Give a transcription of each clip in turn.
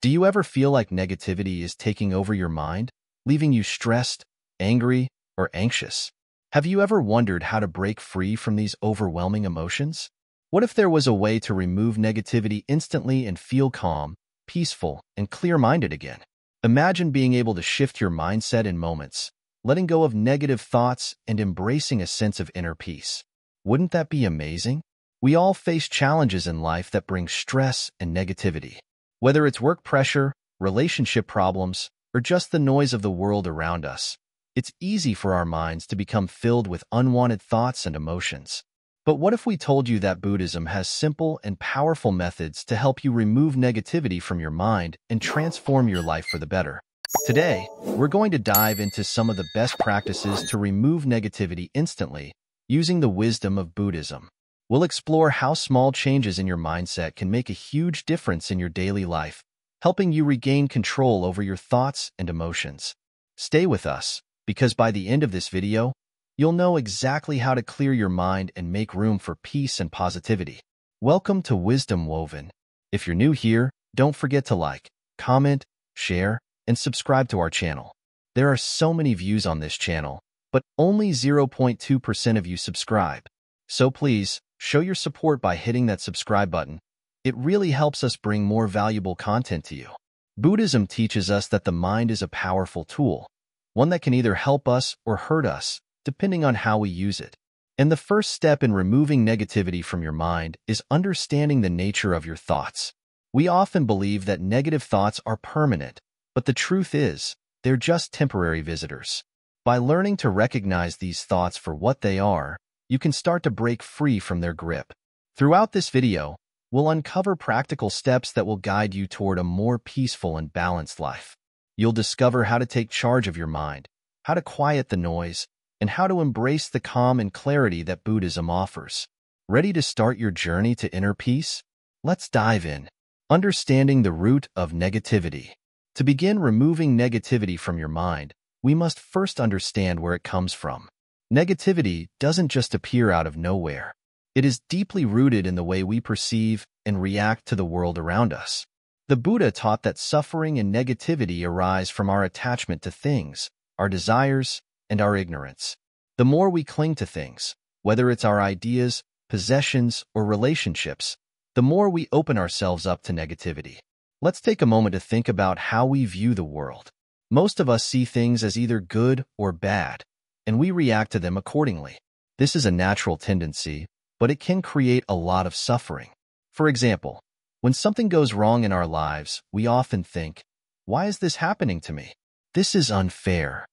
Do you ever feel like negativity is taking over your mind, leaving you stressed, angry, or anxious? Have you ever wondered how to break free from these overwhelming emotions? What if there was a way to remove negativity instantly and feel calm, peaceful, and clear-minded again? Imagine being able to shift your mindset in moments, letting go of negative thoughts and embracing a sense of inner peace. Wouldn't that be amazing? We all face challenges in life that bring stress and negativity. Whether it's work pressure, relationship problems, or just the noise of the world around us, it's easy for our minds to become filled with unwanted thoughts and emotions. But what if we told you that Buddhism has simple and powerful methods to help you remove negativity from your mind and transform your life for the better? Today, we're going to dive into some of the best practices to remove negativity instantly using the wisdom of Buddhism. We'll explore how small changes in your mindset can make a huge difference in your daily life, helping you regain control over your thoughts and emotions. Stay with us, because by the end of this video, you'll know exactly how to clear your mind and make room for peace and positivity. Welcome to Wisdom Woven. If you're new here, don't forget to like, comment, share, and subscribe to our channel. There are so many views on this channel, but only 0.2% of you subscribe. So please, show your support by hitting that subscribe button. It really helps us bring more valuable content to you. Buddhism teaches us that the mind is a powerful tool, one that can either help us or hurt us, depending on how we use it. And the first step in removing negativity from your mind is understanding the nature of your thoughts. We often believe that negative thoughts are permanent, but the truth is, they're just temporary visitors. By learning to recognize these thoughts for what they are, you can start to break free from their grip. Throughout this video, we'll uncover practical steps that will guide you toward a more peaceful and balanced life. You'll discover how to take charge of your mind, how to quiet the noise, and how to embrace the calm and clarity that Buddhism offers. Ready to start your journey to inner peace? Let's dive in. Understanding the root of negativity. To begin removing negativity from your mind, we must first understand where it comes from. Negativity doesn't just appear out of nowhere. It is deeply rooted in the way we perceive and react to the world around us. The Buddha taught that suffering and negativity arise from our attachment to things, our desires, and our ignorance. The more we cling to things, whether it's our ideas, possessions, or relationships, the more we open ourselves up to negativity. Let's take a moment to think about how we view the world. Most of us see things as either good or bad, and we react to them accordingly. This is a natural tendency, but it can create a lot of suffering. For example, when something goes wrong in our lives, we often think, "Why is this happening to me? This is unfair."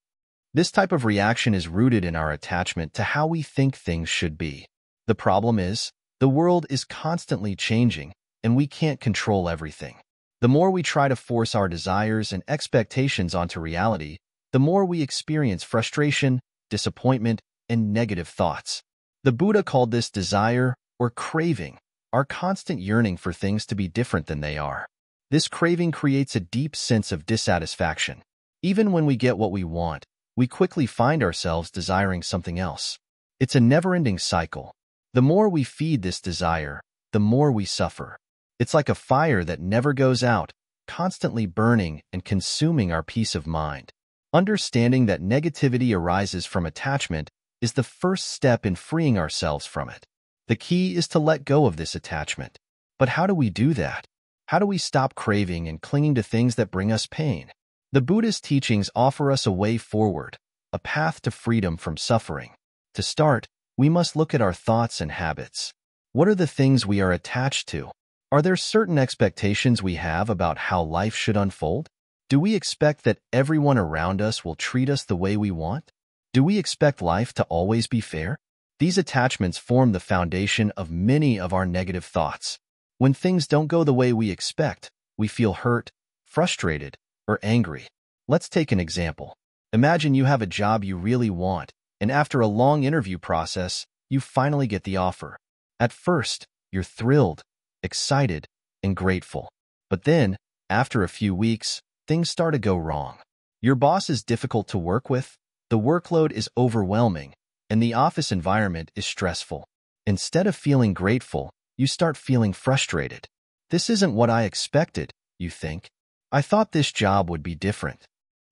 This type of reaction is rooted in our attachment to how we think things should be. The problem is, the world is constantly changing, and we can't control everything. The more we try to force our desires and expectations onto reality, the more we experience frustration, disappointment, and negative thoughts. The Buddha called this desire, or craving, our constant yearning for things to be different than they are. This craving creates a deep sense of dissatisfaction. Even when we get what we want, we quickly find ourselves desiring something else. It's a never-ending cycle. The more we feed this desire, the more we suffer. It's like a fire that never goes out, constantly burning and consuming our peace of mind. Understanding that negativity arises from attachment is the first step in freeing ourselves from it. The key is to let go of this attachment. But how do we do that? How do we stop craving and clinging to things that bring us pain? The Buddha's teachings offer us a way forward, a path to freedom from suffering. To start, we must look at our thoughts and habits. What are the things we are attached to? Are there certain expectations we have about how life should unfold? Do we expect that everyone around us will treat us the way we want? Do we expect life to always be fair? These attachments form the foundation of many of our negative thoughts. When things don't go the way we expect, we feel hurt, frustrated, or angry. Let's take an example. Imagine you have a job you really want, and after a long interview process, you finally get the offer. At first, you're thrilled, excited, and grateful. But then, after a few weeks, things start to go wrong. Your boss is difficult to work with, the workload is overwhelming, and the office environment is stressful. Instead of feeling grateful, you start feeling frustrated. This isn't what I expected, you think. I thought this job would be different.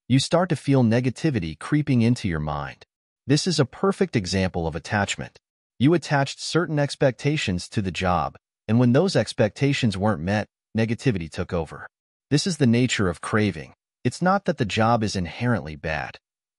You start to feel negativity creeping into your mind. This is a perfect example of attachment. You attached certain expectations to the job, and when those expectations weren't met, negativity took over. This is the nature of craving. It's not that the job is inherently bad.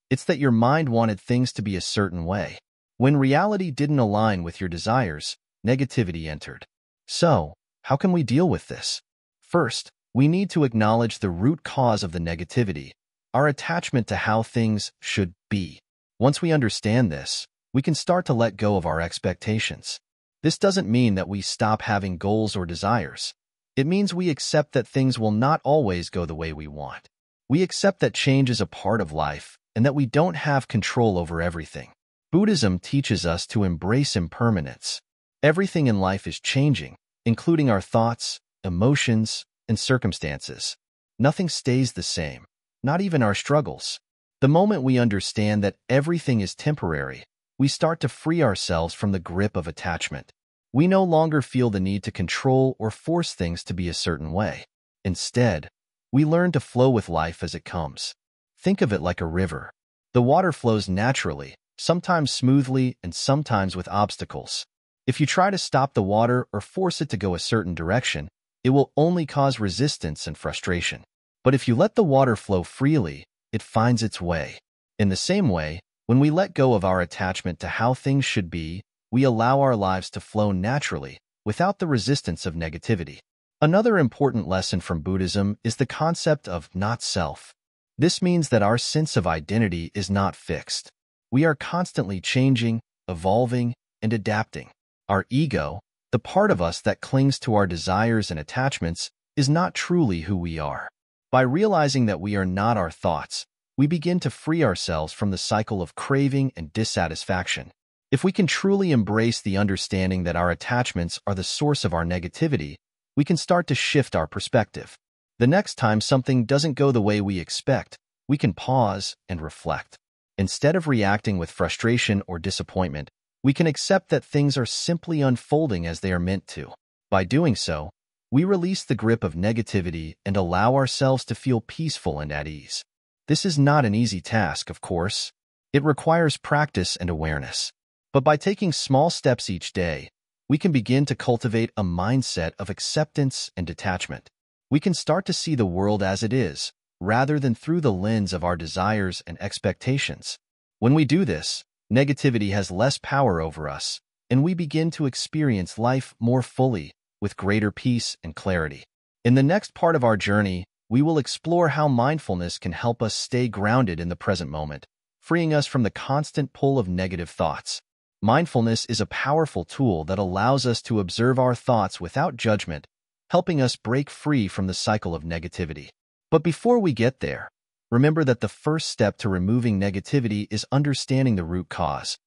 It's that your mind wanted things to be a certain way. When reality didn't align with your desires, negativity entered. So, how can we deal with this? First, we need to acknowledge the root cause of the negativity, our attachment to how things should be. Once we understand this, we can start to let go of our expectations. This doesn't mean that we stop having goals or desires. It means we accept that things will not always go the way we want. We accept that change is a part of life and that we don't have control over everything. Buddhism teaches us to embrace impermanence. Everything in life is changing, including our thoughts, emotions, and circumstances. Nothing stays the same, not even our struggles. The moment we understand that everything is temporary, we start to free ourselves from the grip of attachment. We no longer feel the need to control or force things to be a certain way. Instead, we learn to flow with life as it comes. Think of it like a river. The water flows naturally, sometimes smoothly and sometimes with obstacles. If you try to stop the water or force it to go a certain direction, it will only cause resistance and frustration. But if you let the water flow freely, it finds its way. In the same way, when we let go of our attachment to how things should be, we allow our lives to flow naturally, without the resistance of negativity. Another important lesson from Buddhism is the concept of not-self. This means that our sense of identity is not fixed. We are constantly changing, evolving, and adapting. Our ego, the part of us that clings to our desires and attachments, is not truly who we are. By realizing that we are not our thoughts, we begin to free ourselves from the cycle of craving and dissatisfaction. If we can truly embrace the understanding that our attachments are the source of our negativity, we can start to shift our perspective. The next time something doesn't go the way we expect, we can pause and reflect. Instead of reacting with frustration or disappointment, we can accept that things are simply unfolding as they are meant to. By doing so, we release the grip of negativity and allow ourselves to feel peaceful and at ease. This is not an easy task, of course. It requires practice and awareness. But by taking small steps each day, we can begin to cultivate a mindset of acceptance and detachment. We can start to see the world as it is, rather than through the lens of our desires and expectations. When we do this, negativity has less power over us, and we begin to experience life more fully, with greater peace and clarity. In the next part of our journey, we will explore how mindfulness can help us stay grounded in the present moment, freeing us from the constant pull of negative thoughts. Mindfulness is a powerful tool that allows us to observe our thoughts without judgment, helping us break free from the cycle of negativity. But before we get there, remember that the first step to removing negativity is understanding the root cause,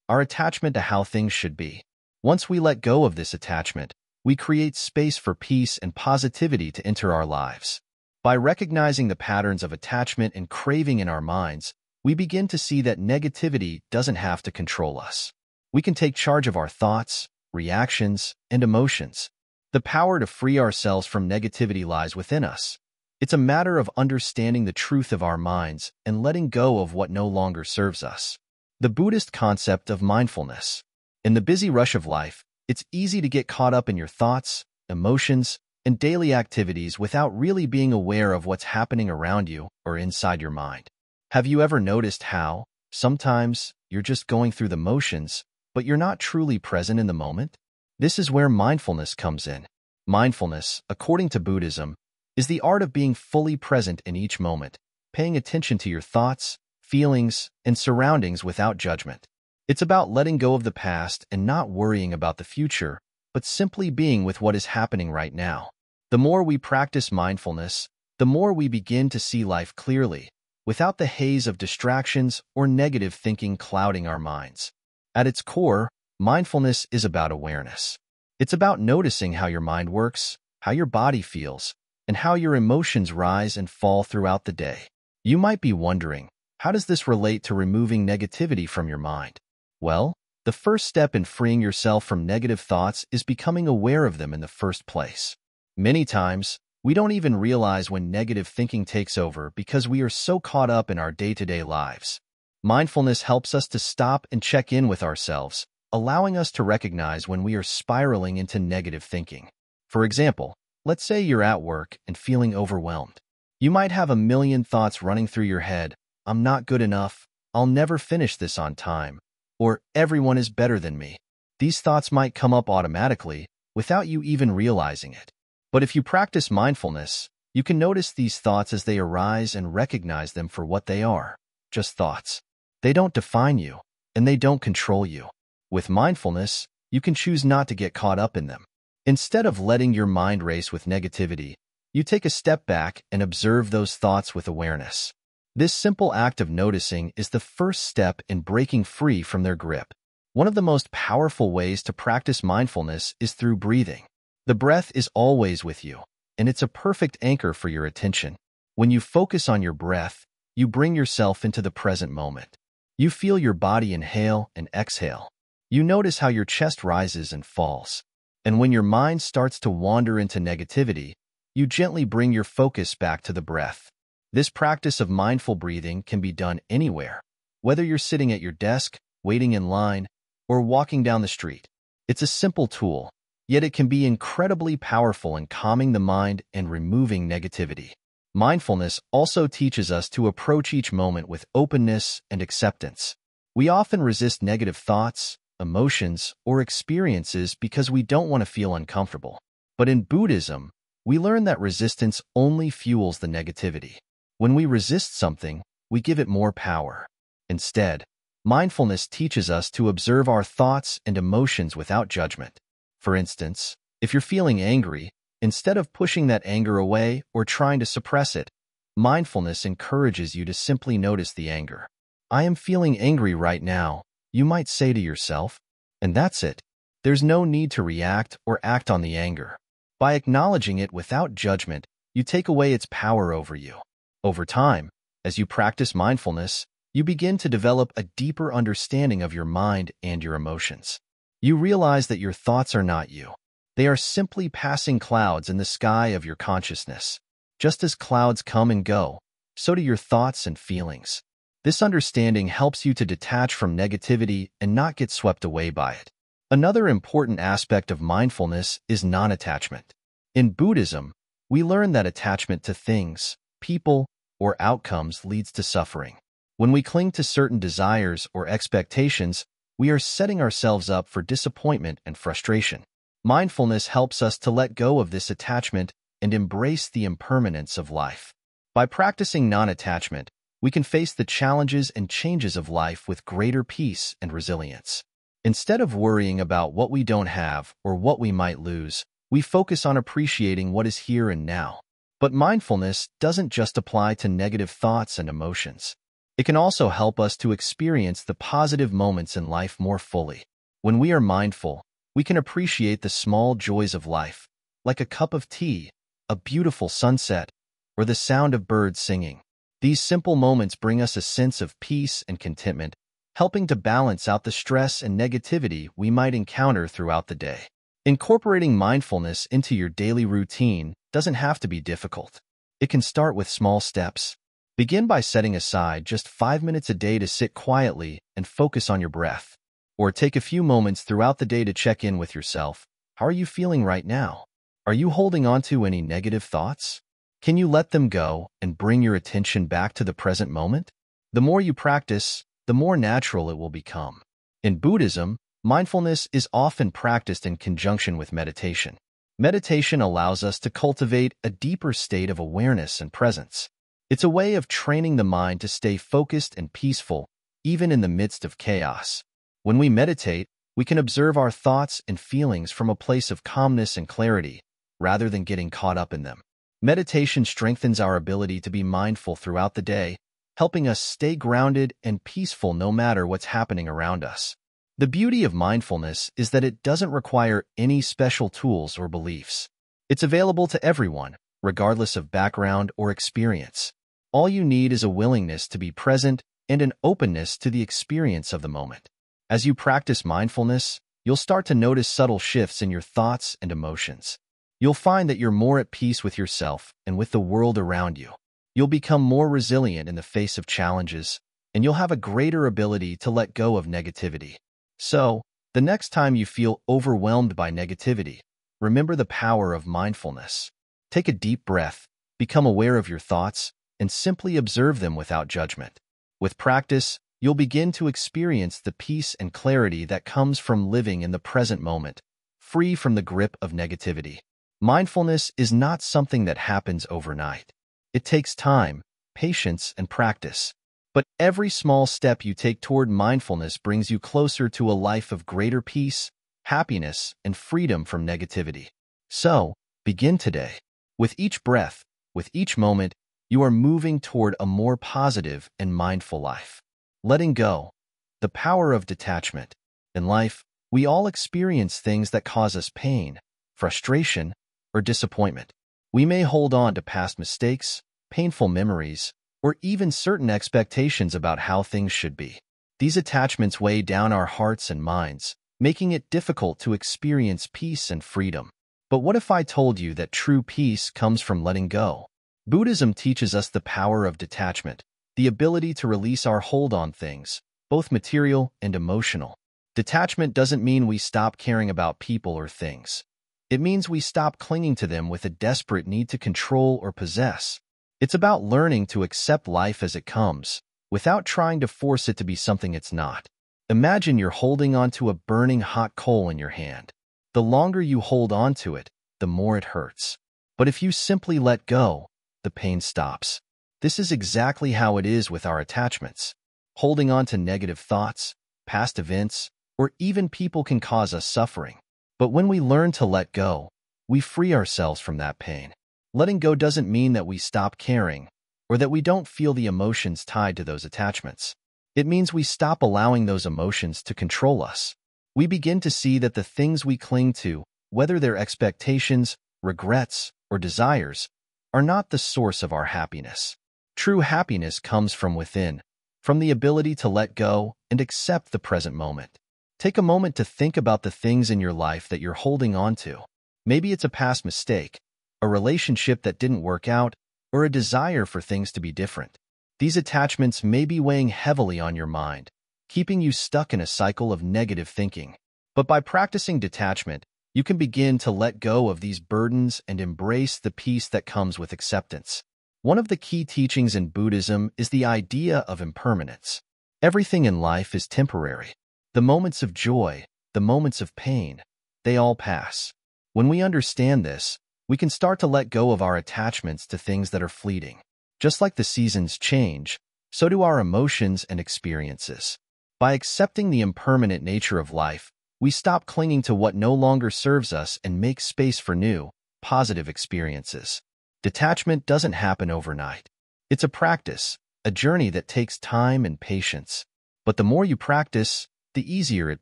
our attachment to how things should be. Once we let go of this attachment, we create space for peace and positivity to enter our lives. By recognizing the patterns of attachment and craving in our minds, we begin to see that negativity doesn't have to control us. We can take charge of our thoughts, reactions, and emotions. The power to free ourselves from negativity lies within us. It's a matter of understanding the truth of our minds and letting go of what no longer serves us. The Buddhist concept of mindfulness. In the busy rush of life, it's easy to get caught up in your thoughts, emotions, and daily activities without really being aware of what's happening around you or inside your mind. Have you ever noticed how, sometimes, you're just going through the motions, but you're not truly present in the moment? This is where mindfulness comes in. Mindfulness, according to Buddhism, is the art of being fully present in each moment, paying attention to your thoughts, feelings, and surroundings without judgment. It's about letting go of the past and not worrying about the future, but simply being with what is happening right now. The more we practice mindfulness, the more we begin to see life clearly, without the haze of distractions or negative thinking clouding our minds. At its core, mindfulness is about awareness. It's about noticing how your mind works, how your body feels, and how your emotions rise and fall throughout the day. You might be wondering, how does this relate to removing negativity from your mind? Well, the first step in freeing yourself from negative thoughts is becoming aware of them in the first place. Many times, We don't even realize when negative thinking takes over because we are so caught up in our day-to-day lives. Mindfulness helps us to stop and check in with ourselves, allowing us to recognize when we are spiraling into negative thinking. For example, let's say you're at work and feeling overwhelmed. You might have a million thoughts running through your head. I'm not good enough. I'll never finish this on time. Or everyone is better than me. These thoughts might come up automatically without you even realizing it. But if you practice mindfulness, you can notice these thoughts as they arise and recognize them for what they are, just thoughts. They don't define you, and they don't control you. With mindfulness, you can choose not to get caught up in them. Instead of letting your mind race with negativity, you take a step back and observe those thoughts with awareness. This simple act of noticing is the first step in breaking free from their grip. One of the most powerful ways to practice mindfulness is through breathing. The breath is always with you, and it's a perfect anchor for your attention. When you focus on your breath, you bring yourself into the present moment. You feel your body inhale and exhale. You notice how your chest rises and falls. And when your mind starts to wander into negativity, you gently bring your focus back to the breath. This practice of mindful breathing can be done anywhere, whether you're sitting at your desk, waiting in line, or walking down the street. It's a simple tool, yet it can be incredibly powerful in calming the mind and removing negativity. Mindfulness also teaches us to approach each moment with openness and acceptance. We often resist negative thoughts, emotions, or experiences because we don't want to feel uncomfortable. But in Buddhism, we learn that resistance only fuels the negativity. When we resist something, we give it more power. Instead, mindfulness teaches us to observe our thoughts and emotions without judgment. For instance, if you're feeling angry, instead of pushing that anger away or trying to suppress it, mindfulness encourages you to simply notice the anger. I am feeling angry right now, you might say to yourself, and that's it. There's no need to react or act on the anger. By acknowledging it without judgment, you take away its power over you. Over time, as you practice mindfulness, you begin to develop a deeper understanding of your mind and your emotions. You realize that your thoughts are not you. They are simply passing clouds in the sky of your consciousness. Just as clouds come and go, so do your thoughts and feelings. This understanding helps you to detach from negativity and not get swept away by it. Another important aspect of mindfulness is non-attachment. In Buddhism, we learn that attachment to things, people, or outcomes leads to suffering. When we cling to certain desires or expectations, we are setting ourselves up for disappointment and frustration. Mindfulness helps us to let go of this attachment and embrace the impermanence of life. By practicing non-attachment, we can face the challenges and changes of life with greater peace and resilience. Instead of worrying about what we don't have or what we might lose, we focus on appreciating what is here and now. But mindfulness doesn't just apply to negative thoughts and emotions. It can also help us to experience the positive moments in life more fully. When we are mindful, we can appreciate the small joys of life, like a cup of tea, a beautiful sunset, or the sound of birds singing. These simple moments bring us a sense of peace and contentment, helping to balance out the stress and negativity we might encounter throughout the day. Incorporating mindfulness into your daily routine doesn't have to be difficult. It can start with small steps. Begin by setting aside just 5 minutes a day to sit quietly and focus on your breath. Or take a few moments throughout the day to check in with yourself. How are you feeling right now? Are you holding on to any negative thoughts? Can you let them go and bring your attention back to the present moment? The more you practice, the more natural it will become. In Buddhism, mindfulness is often practiced in conjunction with meditation. Meditation allows us to cultivate a deeper state of awareness and presence. It's a way of training the mind to stay focused and peaceful, even in the midst of chaos. When we meditate, we can observe our thoughts and feelings from a place of calmness and clarity, rather than getting caught up in them. Meditation strengthens our ability to be mindful throughout the day, helping us stay grounded and peaceful no matter what's happening around us. The beauty of mindfulness is that it doesn't require any special tools or beliefs. It's available to everyone, regardless of background or experience. All you need is a willingness to be present and an openness to the experience of the moment. As you practice mindfulness, you'll start to notice subtle shifts in your thoughts and emotions. You'll find that you're more at peace with yourself and with the world around you. You'll become more resilient in the face of challenges, and you'll have a greater ability to let go of negativity. So, the next time you feel overwhelmed by negativity, remember the power of mindfulness. Take a deep breath, become aware of your thoughts, and simply observe them without judgment. With practice, you'll begin to experience the peace and clarity that comes from living in the present moment, free from the grip of negativity. Mindfulness is not something that happens overnight. It takes time, patience, and practice. But every small step you take toward mindfulness brings you closer to a life of greater peace, happiness, and freedom from negativity. So, begin today. With each breath, with each moment, you are moving toward a more positive and mindful life. Letting go. The power of detachment. In life, we all experience things that cause us pain, frustration, or disappointment. We may hold on to past mistakes, painful memories, or even certain expectations about how things should be. These attachments weigh down our hearts and minds, making it difficult to experience peace and freedom. But what if I told you that true peace comes from letting go? Buddhism teaches us the power of detachment, the ability to release our hold on things, both material and emotional. Detachment doesn't mean we stop caring about people or things. It means we stop clinging to them with a desperate need to control or possess. It's about learning to accept life as it comes, without trying to force it to be something it's not. Imagine you're holding onto a burning hot coal in your hand. The longer you hold on to it, the more it hurts. But if you simply let go, the pain stops. This is exactly how it is with our attachments. Holding on to negative thoughts, past events, or even people can cause us suffering. But when we learn to let go, we free ourselves from that pain. Letting go doesn't mean that we stop caring, or that we don't feel the emotions tied to those attachments. It means we stop allowing those emotions to control us. We begin to see that the things we cling to, whether they're expectations, regrets, or desires, are not the source of our happiness. True happiness comes from within, from the ability to let go and accept the present moment. Take a moment to think about the things in your life that you're holding on to. Maybe it's a past mistake, a relationship that didn't work out, or a desire for things to be different. These attachments may be weighing heavily on your mind, keeping you stuck in a cycle of negative thinking. But by practicing detachment, you can begin to let go of these burdens and embrace the peace that comes with acceptance. One of the key teachings in Buddhism is the idea of impermanence. Everything in life is temporary. The moments of joy, the moments of pain, they all pass. When we understand this, we can start to let go of our attachments to things that are fleeting. Just like the seasons change, so do our emotions and experiences. By accepting the impermanent nature of life, we stop clinging to what no longer serves us and make space for new, positive experiences. Detachment doesn't happen overnight. It's a practice, a journey that takes time and patience. But the more you practice, the easier it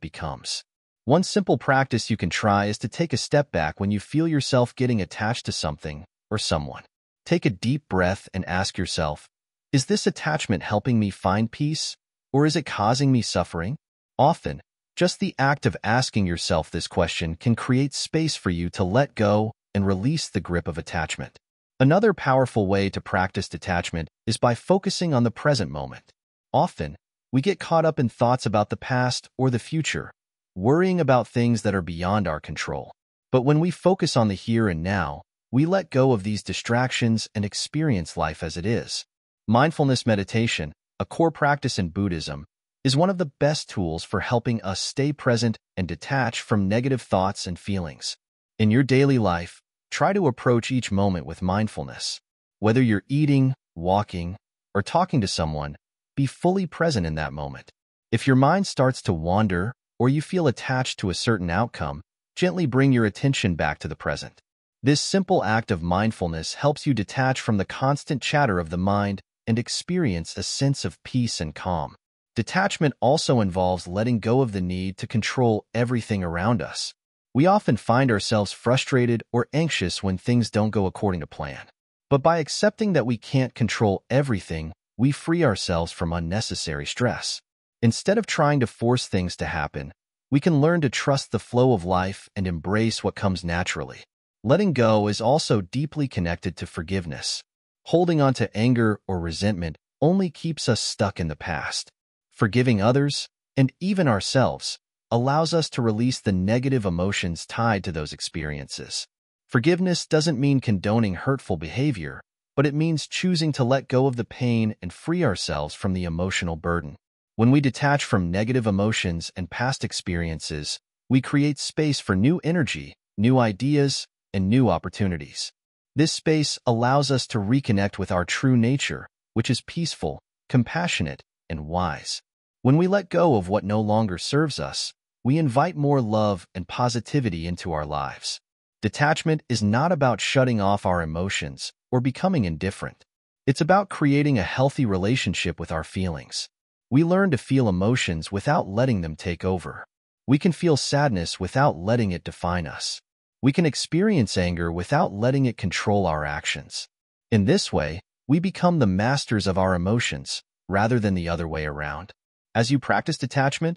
becomes. One simple practice you can try is to take a step back when you feel yourself getting attached to something or someone. Take a deep breath and ask yourself, is this attachment helping me find peace, or is it causing me suffering? Often, just the act of asking yourself this question can create space for you to let go and release the grip of attachment. Another powerful way to practice detachment is by focusing on the present moment. Often, we get caught up in thoughts about the past or the future, worrying about things that are beyond our control. But when we focus on the here and now, we let go of these distractions and experience life as it is. Mindfulness meditation, a core practice in Buddhism, is one of the best tools for helping us stay present and detach from negative thoughts and feelings. In your daily life, try to approach each moment with mindfulness. Whether you're eating, walking, or talking to someone, be fully present in that moment. If your mind starts to wander or you feel attached to a certain outcome, gently bring your attention back to the present. This simple act of mindfulness helps you detach from the constant chatter of the mind and experience a sense of peace and calm. Detachment also involves letting go of the need to control everything around us. We often find ourselves frustrated or anxious when things don't go according to plan. But by accepting that we can't control everything, we free ourselves from unnecessary stress. Instead of trying to force things to happen, we can learn to trust the flow of life and embrace what comes naturally. Letting go is also deeply connected to forgiveness. Holding on to anger or resentment only keeps us stuck in the past. Forgiving others, and even ourselves, allows us to release the negative emotions tied to those experiences. Forgiveness doesn't mean condoning hurtful behavior, but it means choosing to let go of the pain and free ourselves from the emotional burden. When we detach from negative emotions and past experiences, we create space for new energy, new ideas, and new opportunities. This space allows us to reconnect with our true nature, which is peaceful, compassionate, and wise. When we let go of what no longer serves us, we invite more love and positivity into our lives. Detachment is not about shutting off our emotions or becoming indifferent. It's about creating a healthy relationship with our feelings. We learn to feel emotions without letting them take over. We can feel sadness without letting it define us. We can experience anger without letting it control our actions. In this way, we become the masters of our emotions rather than the other way around. As you practice detachment,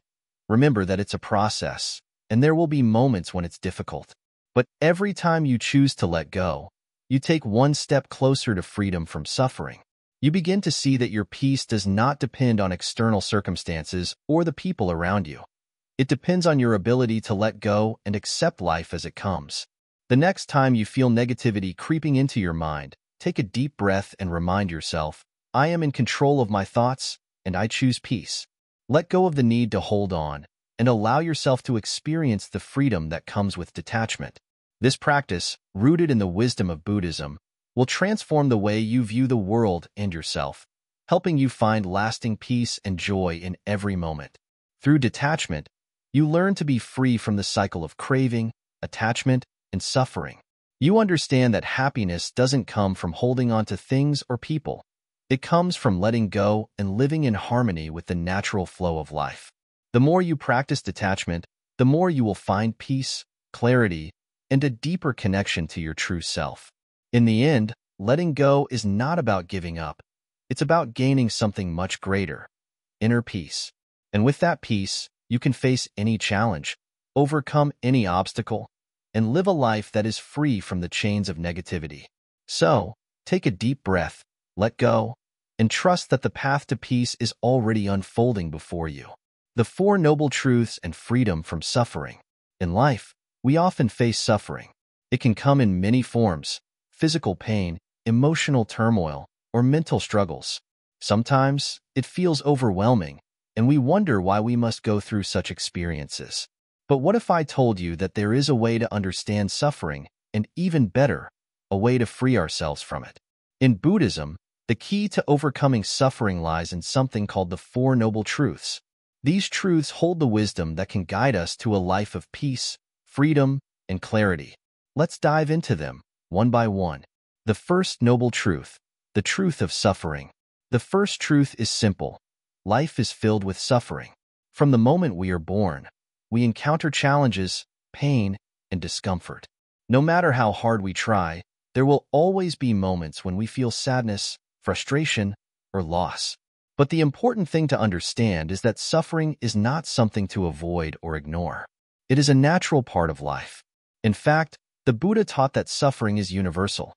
remember that it's a process, and there will be moments when it's difficult. But every time you choose to let go, you take one step closer to freedom from suffering. You begin to see that your peace does not depend on external circumstances or the people around you. It depends on your ability to let go and accept life as it comes. The next time you feel negativity creeping into your mind, take a deep breath and remind yourself, I am in control of my thoughts, and I choose peace. Let go of the need to hold on, and allow yourself to experience the freedom that comes with detachment. This practice, rooted in the wisdom of Buddhism, will transform the way you view the world and yourself, helping you find lasting peace and joy in every moment. Through detachment, you learn to be free from the cycle of craving, attachment, and suffering. You understand that happiness doesn't come from holding on to things or people. It comes from letting go and living in harmony with the natural flow of life. The more you practice detachment, the more you will find peace, clarity, and a deeper connection to your true self. In the end, letting go is not about giving up. It's about gaining something much greater, inner peace. And with that peace, you can face any challenge, overcome any obstacle, and live a life that is free from the chains of negativity. So, take a deep breath, let go, and trust that the path to peace is already unfolding before you. The Four Noble Truths and Freedom from Suffering. In life, we often face suffering. It can come in many forms: physical pain, emotional turmoil, or mental struggles. Sometimes, it feels overwhelming, and we wonder why we must go through such experiences. But what if I told you that there is a way to understand suffering, and even better, a way to free ourselves from it? In Buddhism, the key to overcoming suffering lies in something called the Four Noble Truths. These truths hold the wisdom that can guide us to a life of peace, freedom, and clarity. Let's dive into them, one by one. The first noble truth, the truth of suffering. The first truth is simple. Life is filled with suffering. From the moment we are born, we encounter challenges, pain, and discomfort. No matter how hard we try, there will always be moments when we feel sadness, frustration, or loss. But the important thing to understand is that suffering is not something to avoid or ignore. It is a natural part of life. In fact, the Buddha taught that suffering is universal.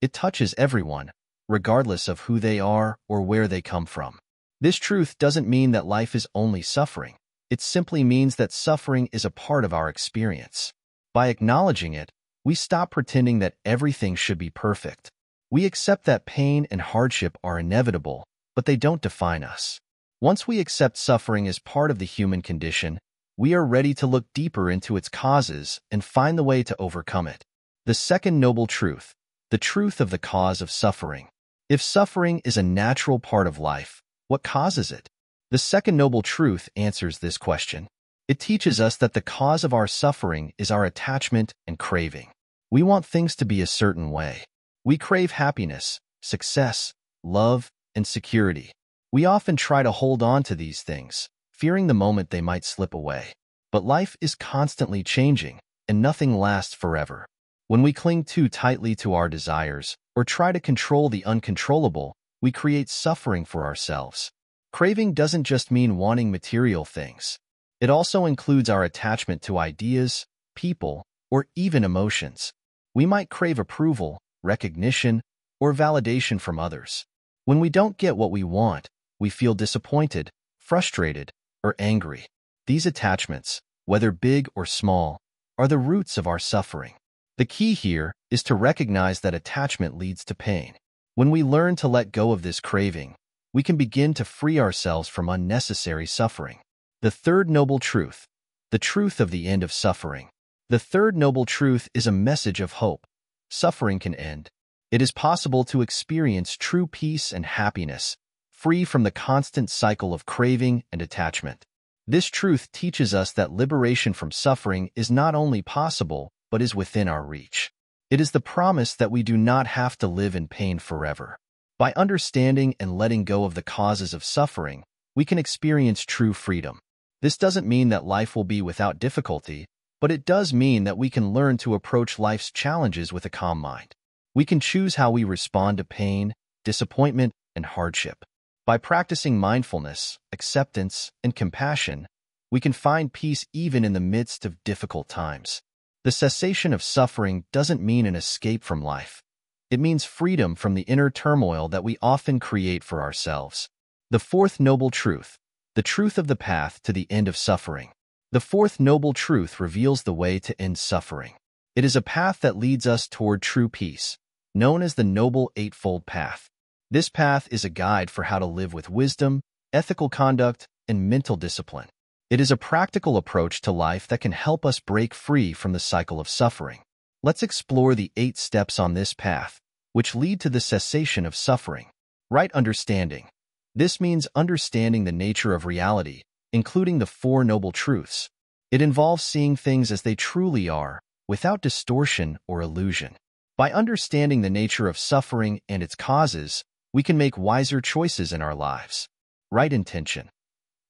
It touches everyone, regardless of who they are or where they come from. This truth doesn't mean that life is only suffering. It simply means that suffering is a part of our experience. By acknowledging it, we stop pretending that everything should be perfect. We accept that pain and hardship are inevitable, but they don't define us. Once we accept suffering as part of the human condition, we are ready to look deeper into its causes and find the way to overcome it. The second noble truth, the truth of the cause of suffering. If suffering is a natural part of life, what causes it? The second noble truth answers this question. It teaches us that the cause of our suffering is our attachment and craving. We want things to be a certain way. We crave happiness, success, love, and security. We often try to hold on to these things, fearing the moment they might slip away. But life is constantly changing, and nothing lasts forever. When we cling too tightly to our desires or try to control the uncontrollable, we create suffering for ourselves. Craving doesn't just mean wanting material things. It also includes our attachment to ideas, people, or even emotions. We might crave approval, recognition, or validation from others. When we don't get what we want, we feel disappointed, frustrated, or angry. These attachments, whether big or small, are the roots of our suffering. The key here is to recognize that attachment leads to pain. When we learn to let go of this craving, we can begin to free ourselves from unnecessary suffering. The third noble truth, the truth of the end of suffering. The third noble truth is a message of hope. Suffering can end. It is possible to experience true peace and happiness, free from the constant cycle of craving and attachment. This truth teaches us that liberation from suffering is not only possible, but is within our reach. It is the promise that we do not have to live in pain forever. By understanding and letting go of the causes of suffering, we can experience true freedom. This doesn't mean that life will be without difficulty, but it does mean that we can learn to approach life's challenges with a calm mind. We can choose how we respond to pain, disappointment, and hardship. By practicing mindfulness, acceptance, and compassion, we can find peace even in the midst of difficult times. The cessation of suffering doesn't mean an escape from life. It means freedom from the inner turmoil that we often create for ourselves. The fourth noble truth, the truth of the path to the end of suffering. The fourth noble truth reveals the way to end suffering. It is a path that leads us toward true peace, known as the Noble Eightfold Path. This path is a guide for how to live with wisdom, ethical conduct, and mental discipline. It is a practical approach to life that can help us break free from the cycle of suffering. Let's explore the 8 steps on this path, which lead to the cessation of suffering. Right understanding. This means understanding the nature of reality, including the 4 noble truths. It involves seeing things as they truly are, without distortion or illusion. By understanding the nature of suffering and its causes, we can make wiser choices in our lives. Right intention.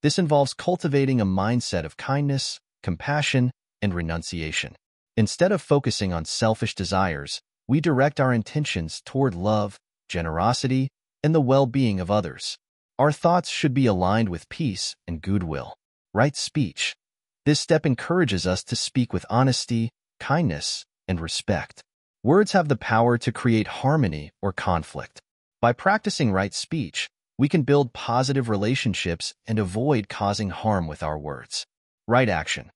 This involves cultivating a mindset of kindness, compassion, and renunciation. Instead of focusing on selfish desires, we direct our intentions toward love, generosity, and the well-being of others. Our thoughts should be aligned with peace and goodwill. Right speech. This step encourages us to speak with honesty, kindness, and respect. Words have the power to create harmony or conflict. By practicing right speech, we can build positive relationships and avoid causing harm with our words. Right action.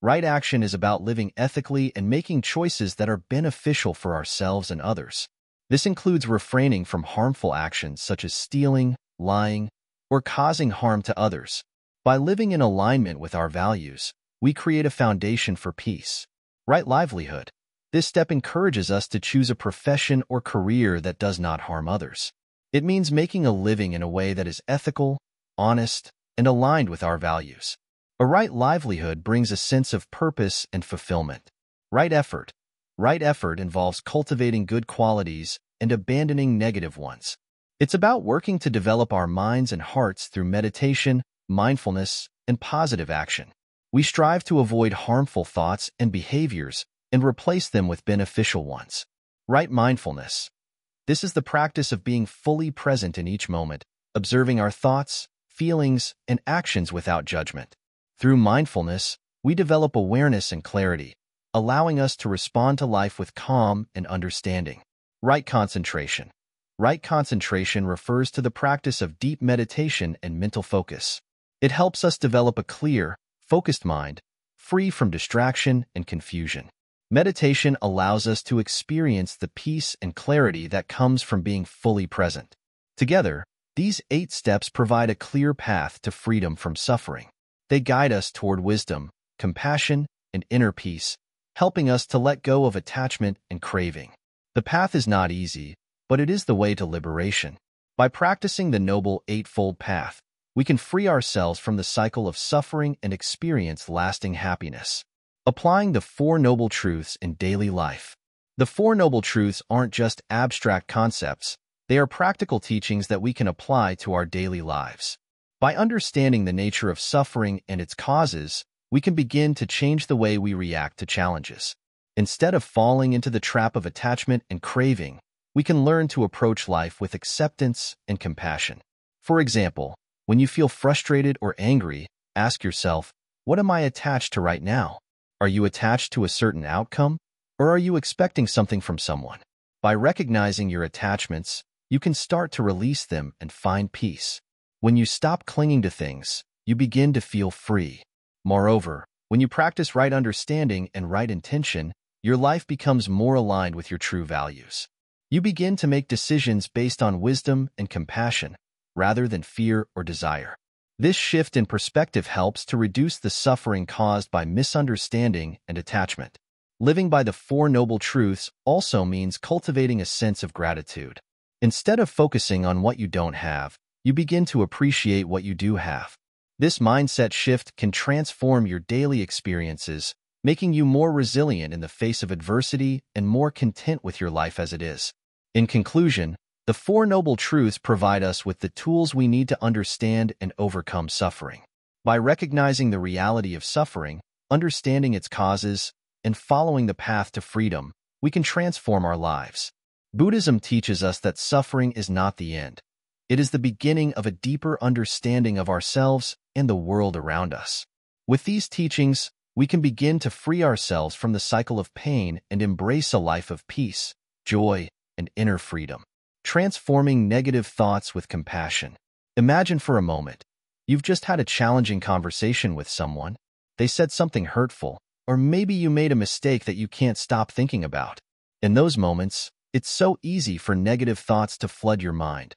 Right action is about living ethically and making choices that are beneficial for ourselves and others. This includes refraining from harmful actions such as stealing, lying, or causing harm to others. By living in alignment with our values, we create a foundation for peace. Right livelihood. This step encourages us to choose a profession or career that does not harm others. It means making a living in a way that is ethical, honest, and aligned with our values. A right livelihood brings a sense of purpose and fulfillment. Right effort. Right effort involves cultivating good qualities and abandoning negative ones. It's about working to develop our minds and hearts through meditation, mindfulness, and positive action. We strive to avoid harmful thoughts and behaviors and replace them with beneficial ones. Right mindfulness. This is the practice of being fully present in each moment, observing our thoughts, feelings, and actions without judgment. Through mindfulness, we develop awareness and clarity, allowing us to respond to life with calm and understanding. Right concentration. Right concentration refers to the practice of deep meditation and mental focus. It helps us develop a clear, focused mind, free from distraction and confusion. Meditation allows us to experience the peace and clarity that comes from being fully present. Together, these 8 steps provide a clear path to freedom from suffering. They guide us toward wisdom, compassion, and inner peace, helping us to let go of attachment and craving. The path is not easy, but it is the way to liberation. By practicing the Noble Eightfold Path, we can free ourselves from the cycle of suffering and experience lasting happiness. Applying the 4 noble truths in daily life. The 4 noble truths aren't just abstract concepts, they are practical teachings that we can apply to our daily lives. By understanding the nature of suffering and its causes, we can begin to change the way we react to challenges. Instead of falling into the trap of attachment and craving, we can learn to approach life with acceptance and compassion. For example, when you feel frustrated or angry, ask yourself, what am I attached to right now? Are you attached to a certain outcome, Or are you expecting something from someone? By recognizing your attachments, you can start to release them and find peace. When you stop clinging to things, you begin to feel free. Moreover, when you practice right understanding and right intention, your life becomes more aligned with your true values. You begin to make decisions based on wisdom and compassion, rather than fear or desire. This shift in perspective helps to reduce the suffering caused by misunderstanding and attachment. Living by the Four Noble Truths also means cultivating a sense of gratitude. Instead of focusing on what you don't have, you begin to appreciate what you do have. This mindset shift can transform your daily experiences, making you more resilient in the face of adversity and more content with your life as it is. In conclusion, the Four Noble Truths provide us with the tools we need to understand and overcome suffering. By recognizing the reality of suffering, understanding its causes, and following the path to freedom, we can transform our lives. Buddhism teaches us that suffering is not the end. It is the beginning of a deeper understanding of ourselves and the world around us. With these teachings, we can begin to free ourselves from the cycle of pain and embrace a life of peace, joy, and inner freedom. Transforming negative thoughts with compassion. Imagine for a moment, you've just had a challenging conversation with someone. They said something hurtful, or maybe you made a mistake that you can't stop thinking about. In those moments, it's so easy for negative thoughts to flood your mind.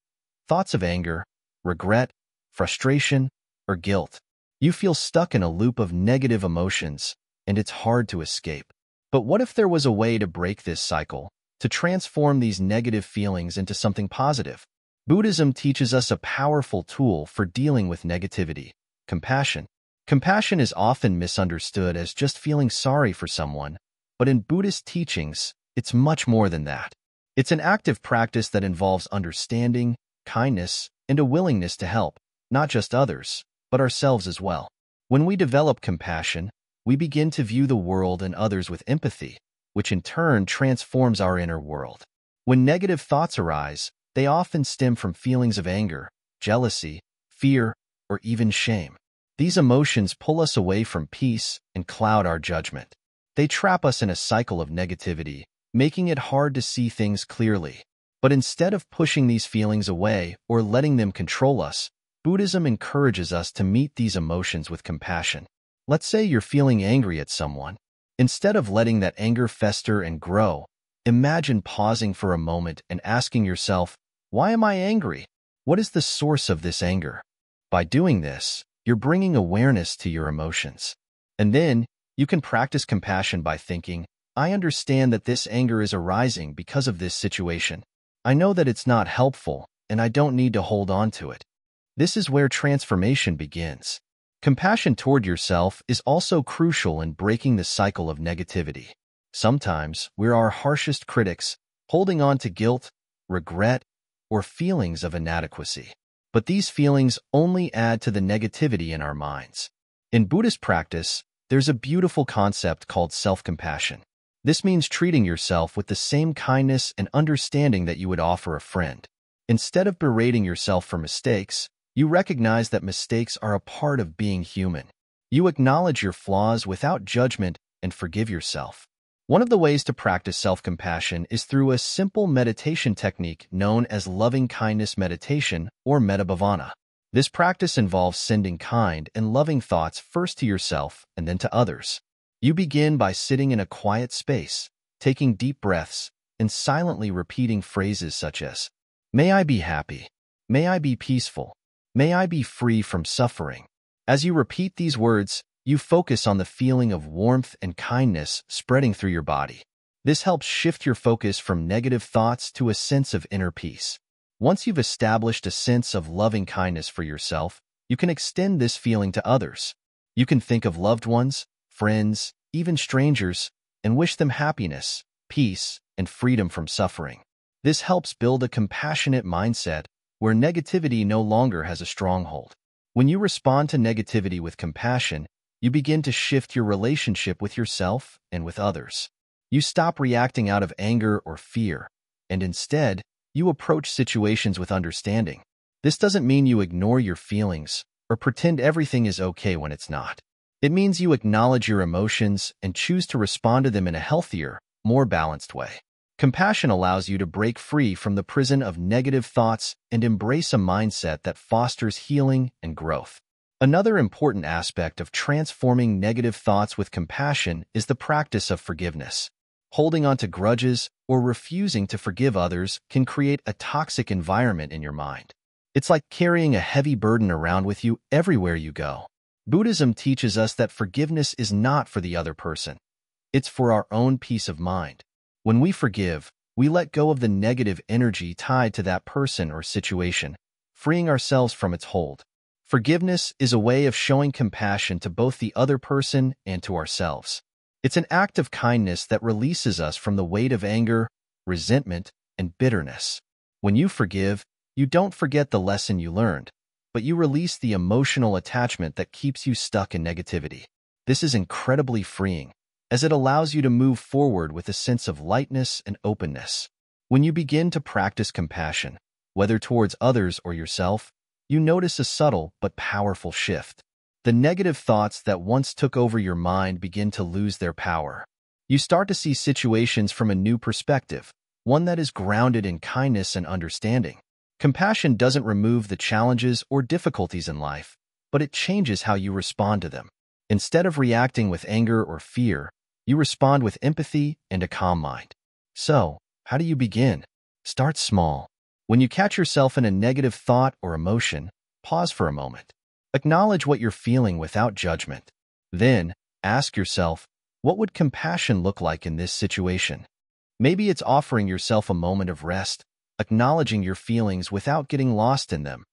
Thoughts of anger, regret, frustration, or guilt. You feel stuck in a loop of negative emotions, and it's hard to escape. But what if there was a way to break this cycle, to transform these negative feelings into something positive? Buddhism teaches us a powerful tool for dealing with negativity: compassion. Compassion is often misunderstood as just feeling sorry for someone, but in Buddhist teachings, it's much more than that. It's an active practice that involves understanding, kindness, and a willingness to help, not just others, but ourselves as well. When we develop compassion, we begin to view the world and others with empathy, which in turn transforms our inner world. When negative thoughts arise, they often stem from feelings of anger, jealousy, fear, or even shame. These emotions pull us away from peace and cloud our judgment. They trap us in a cycle of negativity, making it hard to see things clearly. But instead of pushing these feelings away or letting them control us, Buddhism encourages us to meet these emotions with compassion. Let's say you're feeling angry at someone. Instead of letting that anger fester and grow, imagine pausing for a moment and asking yourself, why am I angry? What is the source of this anger? By doing this, you're bringing awareness to your emotions. And then, you can practice compassion by thinking, I understand that this anger is arising because of this situation. I know that it's not helpful, and I don't need to hold on to it. This is where transformation begins. Compassion toward yourself is also crucial in breaking the cycle of negativity. Sometimes, we're our harshest critics, holding on to guilt, regret, or feelings of inadequacy. But these feelings only add to the negativity in our minds. In Buddhist practice, there's a beautiful concept called self-compassion. This means treating yourself with the same kindness and understanding that you would offer a friend. Instead of berating yourself for mistakes, you recognize that mistakes are a part of being human. You acknowledge your flaws without judgment and forgive yourself. One of the ways to practice self-compassion is through a simple meditation technique known as loving-kindness meditation or metabhavana. This practice involves sending kind and loving thoughts first to yourself and then to others. You begin by sitting in a quiet space, taking deep breaths, and silently repeating phrases such as, "May I be happy. May I be peaceful. May I be free from suffering." As you repeat these words, you focus on the feeling of warmth and kindness spreading through your body. This helps shift your focus from negative thoughts to a sense of inner peace. Once you've established a sense of loving kindness for yourself, you can extend this feeling to others. You can think of loved ones, friends, even strangers, and wish them happiness, peace, and freedom from suffering. This helps build a compassionate mindset where negativity no longer has a stronghold. When you respond to negativity with compassion, you begin to shift your relationship with yourself and with others. You stop reacting out of anger or fear, and instead, you approach situations with understanding. This doesn't mean you ignore your feelings or pretend everything is okay when it's not. It means you acknowledge your emotions and choose to respond to them in a healthier, more balanced way. Compassion allows you to break free from the prison of negative thoughts and embrace a mindset that fosters healing and growth. Another important aspect of transforming negative thoughts with compassion is the practice of forgiveness. Holding on to grudges or refusing to forgive others can create a toxic environment in your mind. It's like carrying a heavy burden around with you everywhere you go. Buddhism teaches us that forgiveness is not for the other person. It's for our own peace of mind. When we forgive, we let go of the negative energy tied to that person or situation, freeing ourselves from its hold. Forgiveness is a way of showing compassion to both the other person and to ourselves. It's an act of kindness that releases us from the weight of anger, resentment, and bitterness. When you forgive, you don't forget the lesson you learned, but you release the emotional attachment that keeps you stuck in negativity. This is incredibly freeing, as it allows you to move forward with a sense of lightness and openness. When you begin to practice compassion, whether towards others or yourself, you notice a subtle but powerful shift. The negative thoughts that once took over your mind begin to lose their power. You start to see situations from a new perspective, one that is grounded in kindness and understanding. Compassion doesn't remove the challenges or difficulties in life, but it changes how you respond to them. Instead of reacting with anger or fear, you respond with empathy and a calm mind. So, how do you begin? Start small. When you catch yourself in a negative thought or emotion, pause for a moment. Acknowledge what you're feeling without judgment. Then, ask yourself, what would compassion look like in this situation? Maybe it's offering yourself a moment of rest, acknowledging your feelings without getting lost in them,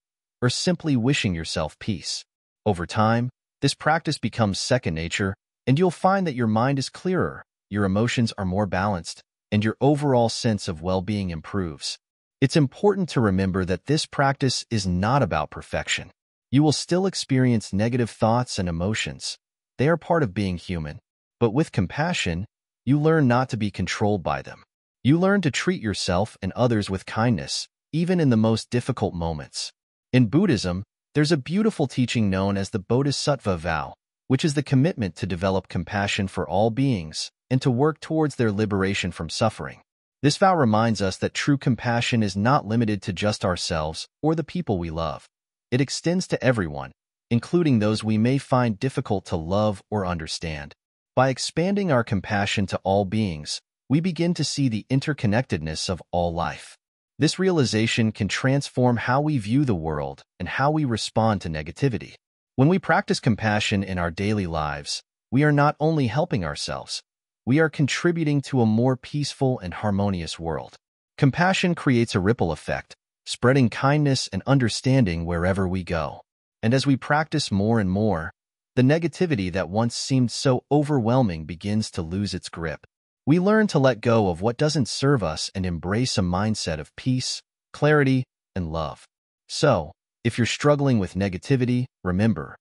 or simply wishing yourself peace. Over time, this practice becomes second nature, and you'll find that your mind is clearer, your emotions are more balanced, and your overall sense of well-being improves. It's important to remember that this practice is not about perfection. You will still experience negative thoughts and emotions. They are part of being human. But with compassion, you learn not to be controlled by them. You learn to treat yourself and others with kindness, even in the most difficult moments. In Buddhism, there's a beautiful teaching known as the Bodhisattva vow, which is the commitment to develop compassion for all beings and to work towards their liberation from suffering. This vow reminds us that true compassion is not limited to just ourselves or the people we love. It extends to everyone, including those we may find difficult to love or understand. By expanding our compassion to all beings, we begin to see the interconnectedness of all life. This realization can transform how we view the world and how we respond to negativity. When we practice compassion in our daily lives, we are not only helping ourselves, we are contributing to a more peaceful and harmonious world. Compassion creates a ripple effect, spreading kindness and understanding wherever we go. And as we practice more and more, the negativity that once seemed so overwhelming begins to lose its grip. We learn to let go of what doesn't serve us and embrace a mindset of peace, clarity, and love. So, if you're struggling with negativity, remember,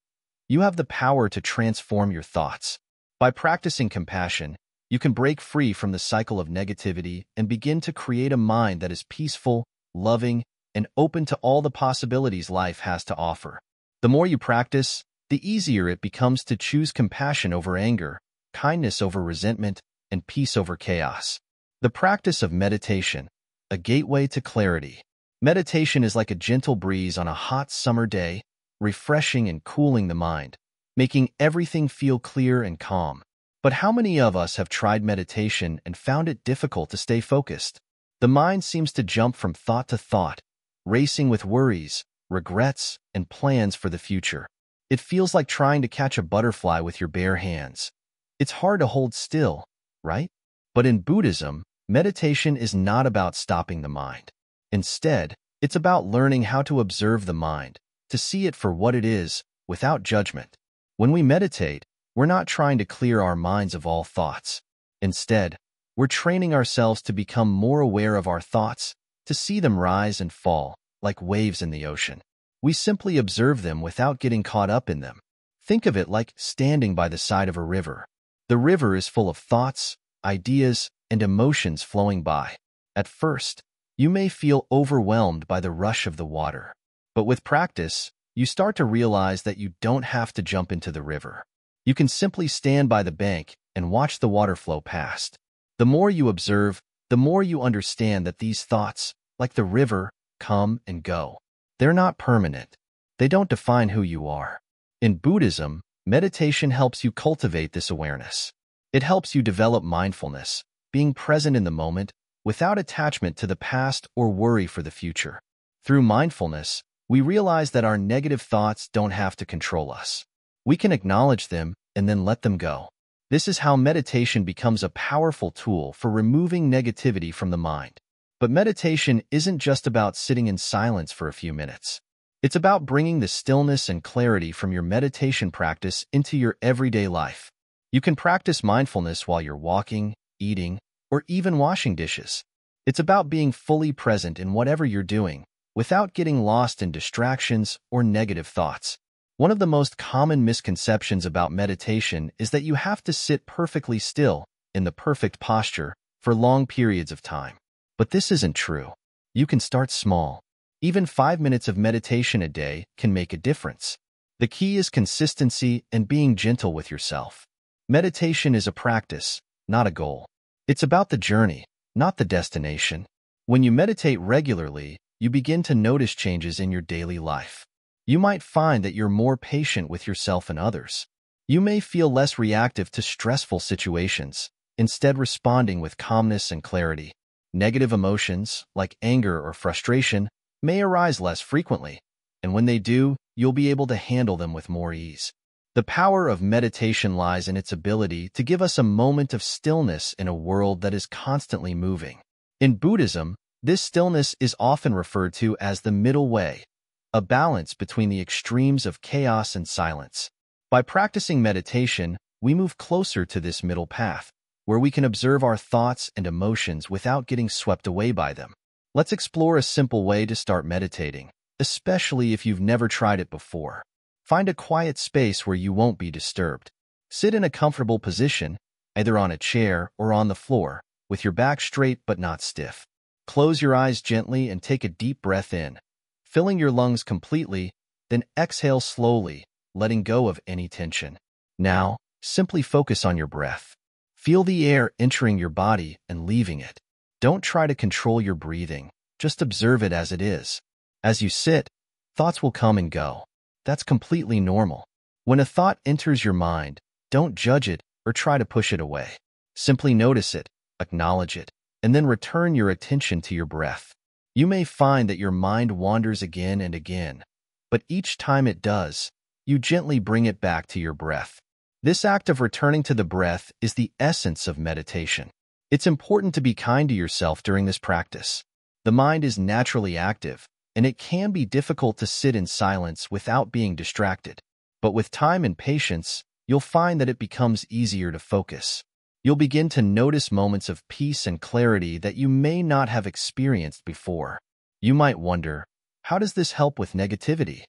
you have the power to transform your thoughts. By practicing compassion, you can break free from the cycle of negativity and begin to create a mind that is peaceful, loving, and open to all the possibilities life has to offer. The more you practice, the easier it becomes to choose compassion over anger, kindness over resentment, and peace over chaos. The practice of meditation, a gateway to clarity. Meditation is like a gentle breeze on a hot summer day, refreshing and cooling the mind, making everything feel clear and calm. But how many of us have tried meditation and found it difficult to stay focused? The mind seems to jump from thought to thought, racing with worries, regrets, and plans for the future. It feels like trying to catch a butterfly with your bare hands. It's hard to hold still, right? But in Buddhism, meditation is not about stopping the mind. Instead, it's about learning how to observe the mind, to see it for what it is, without judgment. When we meditate, we're not trying to clear our minds of all thoughts. Instead, we're training ourselves to become more aware of our thoughts, to see them rise and fall, like waves in the ocean. We simply observe them without getting caught up in them. Think of it like standing by the side of a river. The river is full of thoughts, ideas, and emotions flowing by. At first, you may feel overwhelmed by the rush of the water. But with practice, you start to realize that you don't have to jump into the river. You can simply stand by the bank and watch the water flow past. The more you observe, the more you understand that these thoughts, like the river, come and go. They're not permanent. They don't define who you are. In Buddhism, meditation helps you cultivate this awareness. It helps you develop mindfulness, being present in the moment, without attachment to the past or worry for the future. Through mindfulness, we realize that our negative thoughts don't have to control us. We can acknowledge them and then let them go. This is how meditation becomes a powerful tool for removing negativity from the mind. But meditation isn't just about sitting in silence for a few minutes. It's about bringing the stillness and clarity from your meditation practice into your everyday life. You can practice mindfulness while you're walking, eating, or even washing dishes. It's about being fully present in whatever you're doing, without getting lost in distractions or negative thoughts. One of the most common misconceptions about meditation is that you have to sit perfectly still, in the perfect posture, for long periods of time. But this isn't true. You can start small. Even 5 minutes of meditation a day can make a difference. The key is consistency and being gentle with yourself. Meditation is a practice, not a goal. It's about the journey, not the destination. When you meditate regularly, you begin to notice changes in your daily life. You might find that you're more patient with yourself and others. You may feel less reactive to stressful situations, instead responding with calmness and clarity. Negative emotions, like anger or frustration, may arise less frequently, and when they do, you'll be able to handle them with more ease. The power of meditation lies in its ability to give us a moment of stillness in a world that is constantly moving. In Buddhism, this stillness is often referred to as the middle way, a balance between the extremes of chaos and silence. By practicing meditation, we move closer to this middle path, where we can observe our thoughts and emotions without getting swept away by them. Let's explore a simple way to start meditating, especially if you've never tried it before. Find a quiet space where you won't be disturbed. Sit in a comfortable position, either on a chair or on the floor, with your back straight but not stiff. Close your eyes gently and take a deep breath in, filling your lungs completely, then exhale slowly, letting go of any tension. Now, simply focus on your breath. Feel the air entering your body and leaving it. Don't try to control your breathing, just observe it as it is. As you sit, thoughts will come and go. That's completely normal. When a thought enters your mind, don't judge it or try to push it away. Simply notice it, acknowledge it, and then return your attention to your breath. You may find that your mind wanders again and again, but each time it does, you gently bring it back to your breath. This act of returning to the breath is the essence of meditation. It's important to be kind to yourself during this practice. The mind is naturally active, and it can be difficult to sit in silence without being distracted. But with time and patience, you'll find that it becomes easier to focus. You'll begin to notice moments of peace and clarity that you may not have experienced before. You might wonder, how does this help with negativity?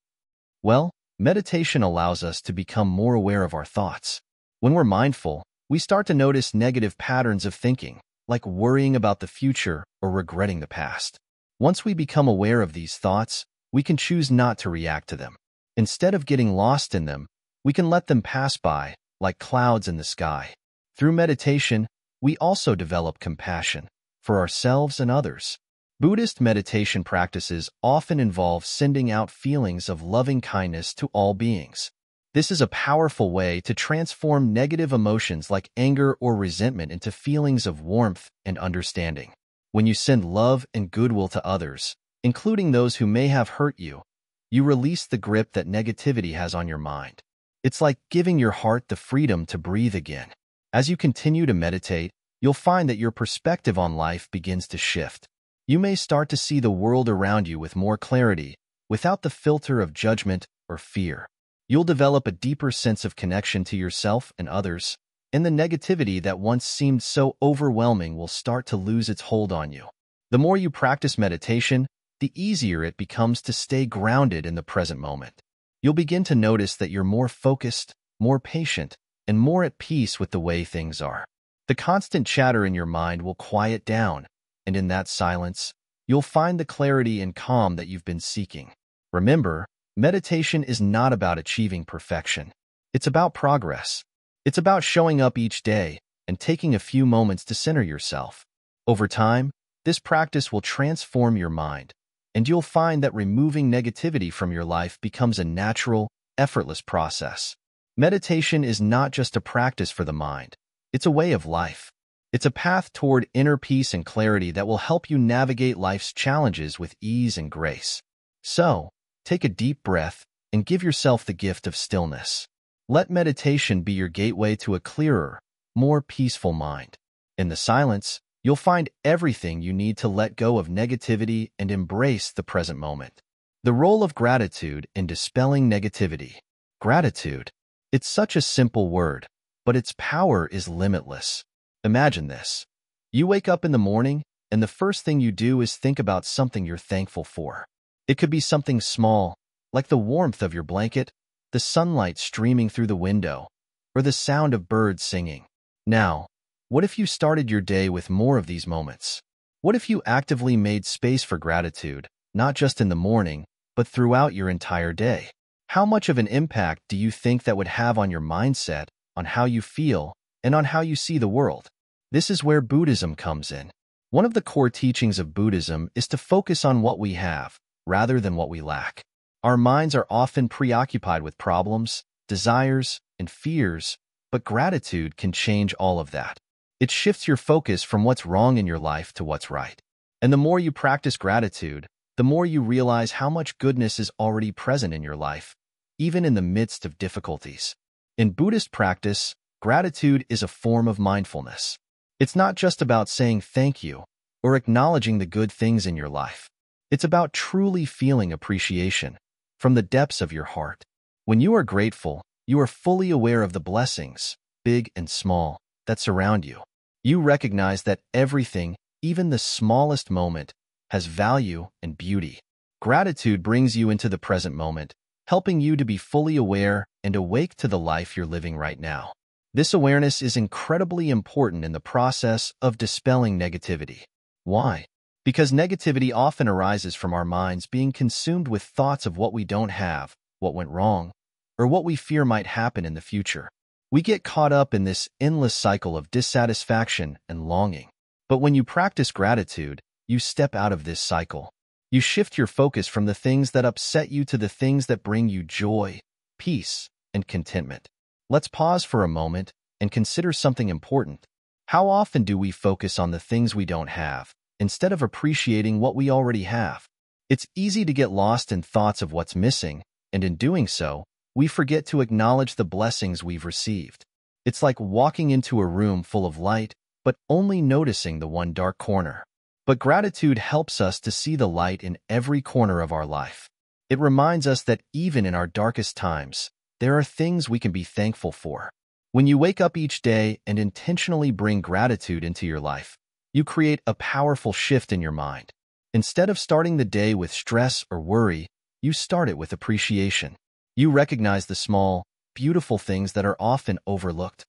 Well, meditation allows us to become more aware of our thoughts. When we're mindful, we start to notice negative patterns of thinking, like worrying about the future or regretting the past. Once we become aware of these thoughts, we can choose not to react to them. Instead of getting lost in them, we can let them pass by, like clouds in the sky. Through meditation, we also develop compassion for ourselves and others. Buddhist meditation practices often involve sending out feelings of loving kindness to all beings. This is a powerful way to transform negative emotions like anger or resentment into feelings of warmth and understanding. When you send love and goodwill to others, including those who may have hurt you, you release the grip that negativity has on your mind. It's like giving your heart the freedom to breathe again. As you continue to meditate, you'll find that your perspective on life begins to shift. You may start to see the world around you with more clarity, without the filter of judgment or fear. You'll develop a deeper sense of connection to yourself and others, and the negativity that once seemed so overwhelming will start to lose its hold on you. The more you practice meditation, the easier it becomes to stay grounded in the present moment. You'll begin to notice that you're more focused, more patient, and more at peace with the way things are. The constant chatter in your mind will quiet down, and in that silence, you'll find the clarity and calm that you've been seeking. Remember, meditation is not about achieving perfection. It's about progress. It's about showing up each day, and taking a few moments to center yourself. Over time, this practice will transform your mind, and you'll find that removing negativity from your life becomes a natural, effortless process. Meditation is not just a practice for the mind, it's a way of life. It's a path toward inner peace and clarity that will help you navigate life's challenges with ease and grace. So, take a deep breath and give yourself the gift of stillness. Let meditation be your gateway to a clearer, more peaceful mind. In the silence, you'll find everything you need to let go of negativity and embrace the present moment. The role of gratitude in dispelling negativity. Gratitude. It's such a simple word, but its power is limitless. Imagine this. You wake up in the morning, and the first thing you do is think about something you're thankful for. It could be something small, like the warmth of your blanket, the sunlight streaming through the window, or the sound of birds singing. Now, what if you started your day with more of these moments? What if you actively made space for gratitude, not just in the morning, but throughout your entire day? How much of an impact do you think that would have on your mindset, on how you feel, and on how you see the world? This is where Buddhism comes in. One of the core teachings of Buddhism is to focus on what we have, rather than what we lack. Our minds are often preoccupied with problems, desires, and fears, but gratitude can change all of that. It shifts your focus from what's wrong in your life to what's right. And the more you practice gratitude, the more you realize how much goodness is already present in your life, even in the midst of difficulties. In Buddhist practice, gratitude is a form of mindfulness. It's not just about saying thank you or acknowledging the good things in your life. It's about truly feeling appreciation from the depths of your heart. When you are grateful, you are fully aware of the blessings, big and small, that surround you. You recognize that everything, even the smallest moment, has value and beauty. Gratitude brings you into the present moment, helping you to be fully aware and awake to the life you're living right now. This awareness is incredibly important in the process of dispelling negativity. Why? Because negativity often arises from our minds being consumed with thoughts of what we don't have, what went wrong, or what we fear might happen in the future. We get caught up in this endless cycle of dissatisfaction and longing. But when you practice gratitude, you step out of this cycle. You shift your focus from the things that upset you to the things that bring you joy, peace, and contentment. Let's pause for a moment and consider something important. How often do we focus on the things we don't have, instead of appreciating what we already have? It's easy to get lost in thoughts of what's missing, and in doing so, we forget to acknowledge the blessings we've received. It's like walking into a room full of light, but only noticing the one dark corner. But gratitude helps us to see the light in every corner of our life. It reminds us that even in our darkest times, there are things we can be thankful for. When you wake up each day and intentionally bring gratitude into your life, you create a powerful shift in your mind. Instead of starting the day with stress or worry, you start it with appreciation. You recognize the small, beautiful things that are often overlooked.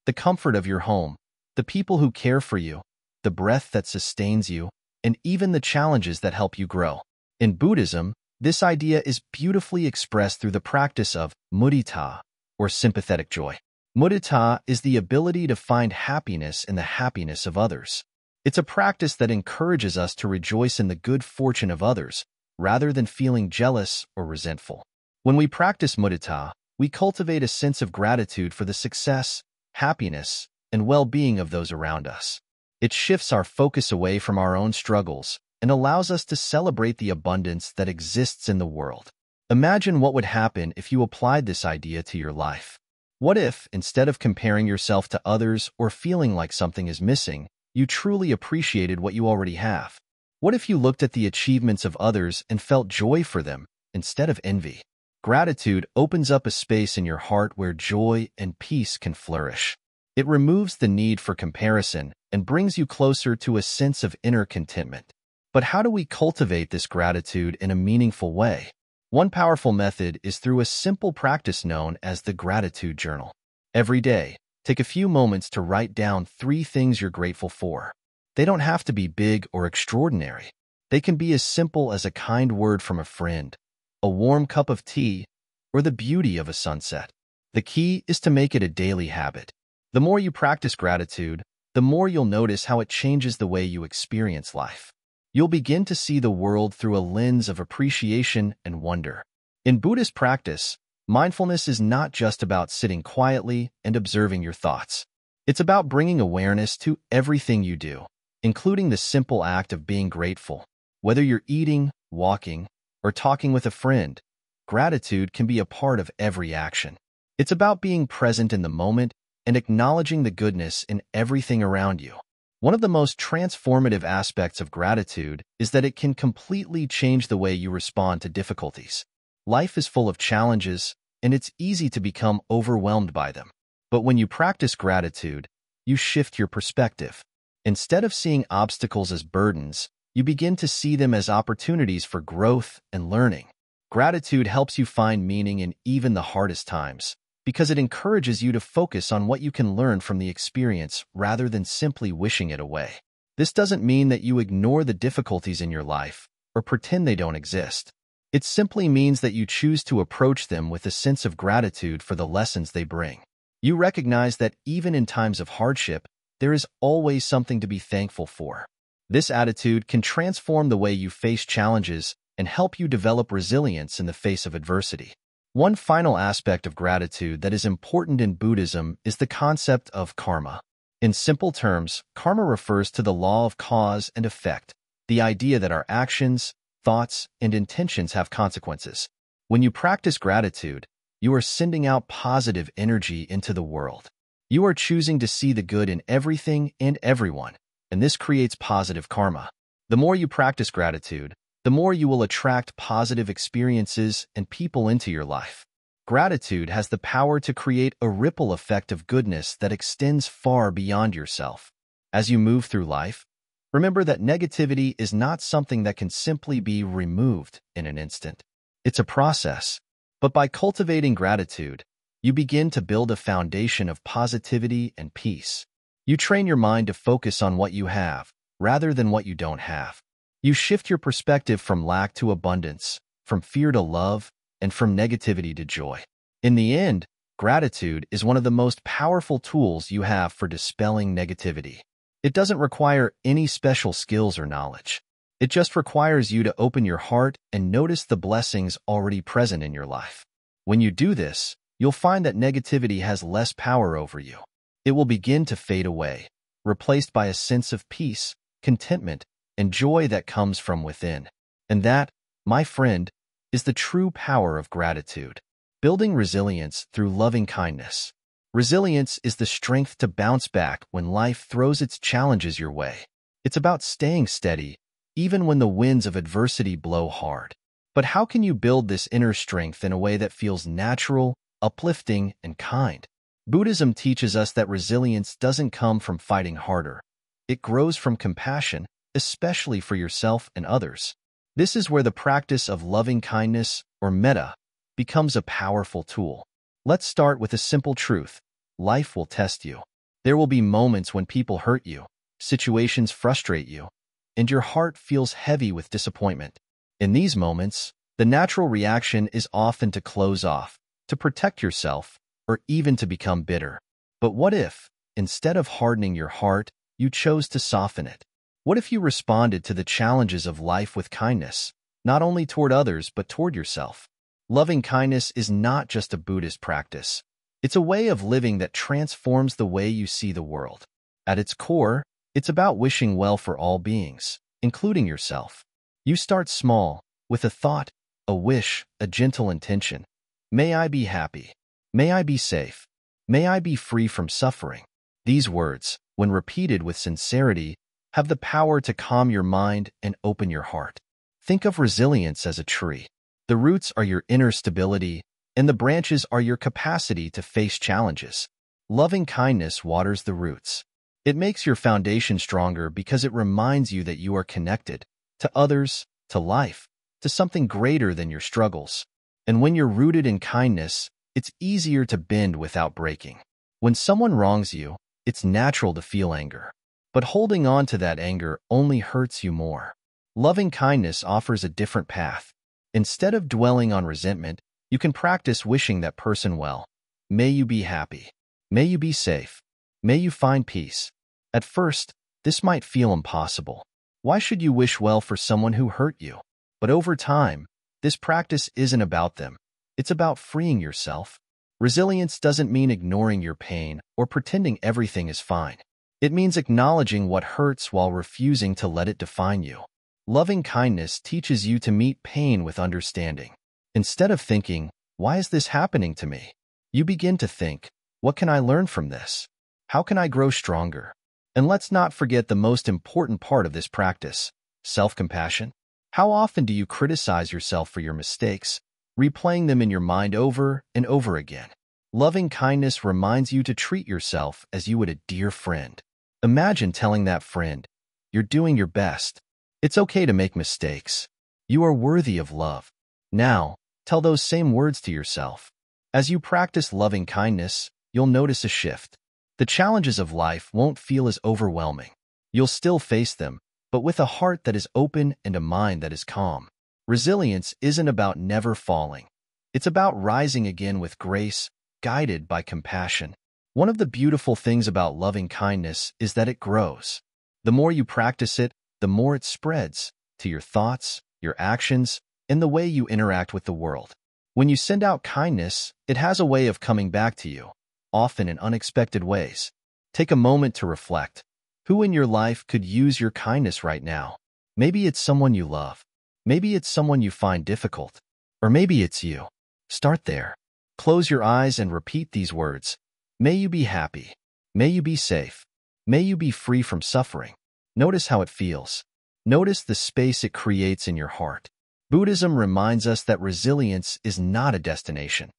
The comfort of your home, the people who care for you, the breath that sustains you, and even the challenges that help you grow. In Buddhism, this idea is beautifully expressed through the practice of mudita, or sympathetic joy. Mudita is the ability to find happiness in the happiness of others. It's a practice that encourages us to rejoice in the good fortune of others, rather than feeling jealous or resentful. When we practice mudita, we cultivate a sense of gratitude for the success, happiness, and well-being of those around us. It shifts our focus away from our own struggles and allows us to celebrate the abundance that exists in the world. Imagine what would happen if you applied this idea to your life. What if, instead of comparing yourself to others or feeling like something is missing, you truly appreciated what you already have? What if you looked at the achievements of others and felt joy for them instead of envy? Gratitude opens up a space in your heart where joy and peace can flourish. It removes the need for comparison and brings you closer to a sense of inner contentment. But how do we cultivate this gratitude in a meaningful way? One powerful method is through a simple practice known as the gratitude journal. Every day, take a few moments to write down 3 things you're grateful for. They don't have to be big or extraordinary. They can be as simple as a kind word from a friend, a warm cup of tea, or the beauty of a sunset. The key is to make it a daily habit. The more you practice gratitude, the more you'll notice how it changes the way you experience life. You'll begin to see the world through a lens of appreciation and wonder. In Buddhist practice, mindfulness is not just about sitting quietly and observing your thoughts. It's about bringing awareness to everything you do, including the simple act of being grateful. Whether you're eating, walking, or talking with a friend, gratitude can be a part of every action. It's about being present in the moment and acknowledging the goodness in everything around you. One of the most transformative aspects of gratitude is that it can completely change the way you respond to difficulties. Life is full of challenges, and it's easy to become overwhelmed by them. But when you practice gratitude, you shift your perspective. Instead of seeing obstacles as burdens, you begin to see them as opportunities for growth and learning. Gratitude helps you find meaning in even the hardest times, because it encourages you to focus on what you can learn from the experience rather than simply wishing it away. This doesn't mean that you ignore the difficulties in your life or pretend they don't exist. It simply means that you choose to approach them with a sense of gratitude for the lessons they bring. You recognize that even in times of hardship, there is always something to be thankful for. This attitude can transform the way you face challenges and help you develop resilience in the face of adversity. One final aspect of gratitude that is important in Buddhism is the concept of karma. In simple terms, karma refers to the law of cause and effect, the idea that our actions, thoughts, and intentions have consequences. When you practice gratitude, you are sending out positive energy into the world. You are choosing to see the good in everything and everyone, and this creates positive karma. The more you practice gratitude, the more you will attract positive experiences and people into your life. Gratitude has the power to create a ripple effect of goodness that extends far beyond yourself. As you move through life, remember that negativity is not something that can simply be removed in an instant. It's a process. But by cultivating gratitude, you begin to build a foundation of positivity and peace. You train your mind to focus on what you have, rather than what you don't have. You shift your perspective from lack to abundance, from fear to love, and from negativity to joy. In the end, gratitude is one of the most powerful tools you have for dispelling negativity. It doesn't require any special skills or knowledge. It just requires you to open your heart and notice the blessings already present in your life. When you do this, you'll find that negativity has less power over you. It will begin to fade away, replaced by a sense of peace, contentment, and joy that comes from within. And that, my friend, is the true power of gratitude. Building resilience through loving kindness. Resilience is the strength to bounce back when life throws its challenges your way. It's about staying steady, even when the winds of adversity blow hard. But how can you build this inner strength in a way that feels natural, uplifting, and kind? Buddhism teaches us that resilience doesn't come from fighting harder. It grows from compassion, especially for yourself and others. This is where the practice of loving kindness, or metta, becomes a powerful tool. Let's start with a simple truth. Life will test you. There will be moments when people hurt you, situations frustrate you, and your heart feels heavy with disappointment. In these moments, the natural reaction is often to close off, to protect yourself, or even to become bitter. But what if, instead of hardening your heart, you chose to soften it? What if you responded to the challenges of life with kindness, not only toward others but toward yourself? Loving kindness is not just a Buddhist practice. It's a way of living that transforms the way you see the world. At its core, it's about wishing well for all beings, including yourself. You start small, with a thought, a wish, a gentle intention. May I be happy. May I be safe. May I be free from suffering. These words, when repeated with sincerity, have the power to calm your mind and open your heart. Think of resilience as a tree. The roots are your inner stability, and the branches are your capacity to face challenges. Loving kindness waters the roots. It makes your foundation stronger because it reminds you that you are connected to others, to life, to something greater than your struggles. And when you're rooted in kindness, it's easier to bend without breaking. When someone wrongs you, it's natural to feel anger. But holding on to that anger only hurts you more. Loving kindness offers a different path. Instead of dwelling on resentment, you can practice wishing that person well. May you be happy. May you be safe. May you find peace. At first, this might feel impossible. Why should you wish well for someone who hurt you? But over time, this practice isn't about them. It's about freeing yourself. Resilience doesn't mean ignoring your pain or pretending everything is fine. It means acknowledging what hurts while refusing to let it define you. Loving kindness teaches you to meet pain with understanding. Instead of thinking, "Why is this happening to me?" you begin to think, "What can I learn from this? How can I grow stronger?" And let's not forget the most important part of this practice, self-compassion. How often do you criticize yourself for your mistakes, replaying them in your mind over and over again? Loving kindness reminds you to treat yourself as you would a dear friend. Imagine telling that friend, "You're doing your best. It's okay to make mistakes. You are worthy of love." Now, tell those same words to yourself. As you practice loving kindness, you'll notice a shift. The challenges of life won't feel as overwhelming. You'll still face them, but with a heart that is open and a mind that is calm. Resilience isn't about never falling. It's about rising again with grace, guided by compassion. One of the beautiful things about loving kindness is that it grows. The more you practice it, the more it spreads to your thoughts, your actions, and the way you interact with the world. When you send out kindness, it has a way of coming back to you, often in unexpected ways. Take a moment to reflect. Who in your life could use your kindness right now? Maybe it's someone you love. Maybe it's someone you find difficult. Or maybe it's you. Start there. Close your eyes and repeat these words. May you be happy. May you be safe. May you be free from suffering. Notice how it feels. Notice the space it creates in your heart. Buddhism reminds us that resilience is not a destination.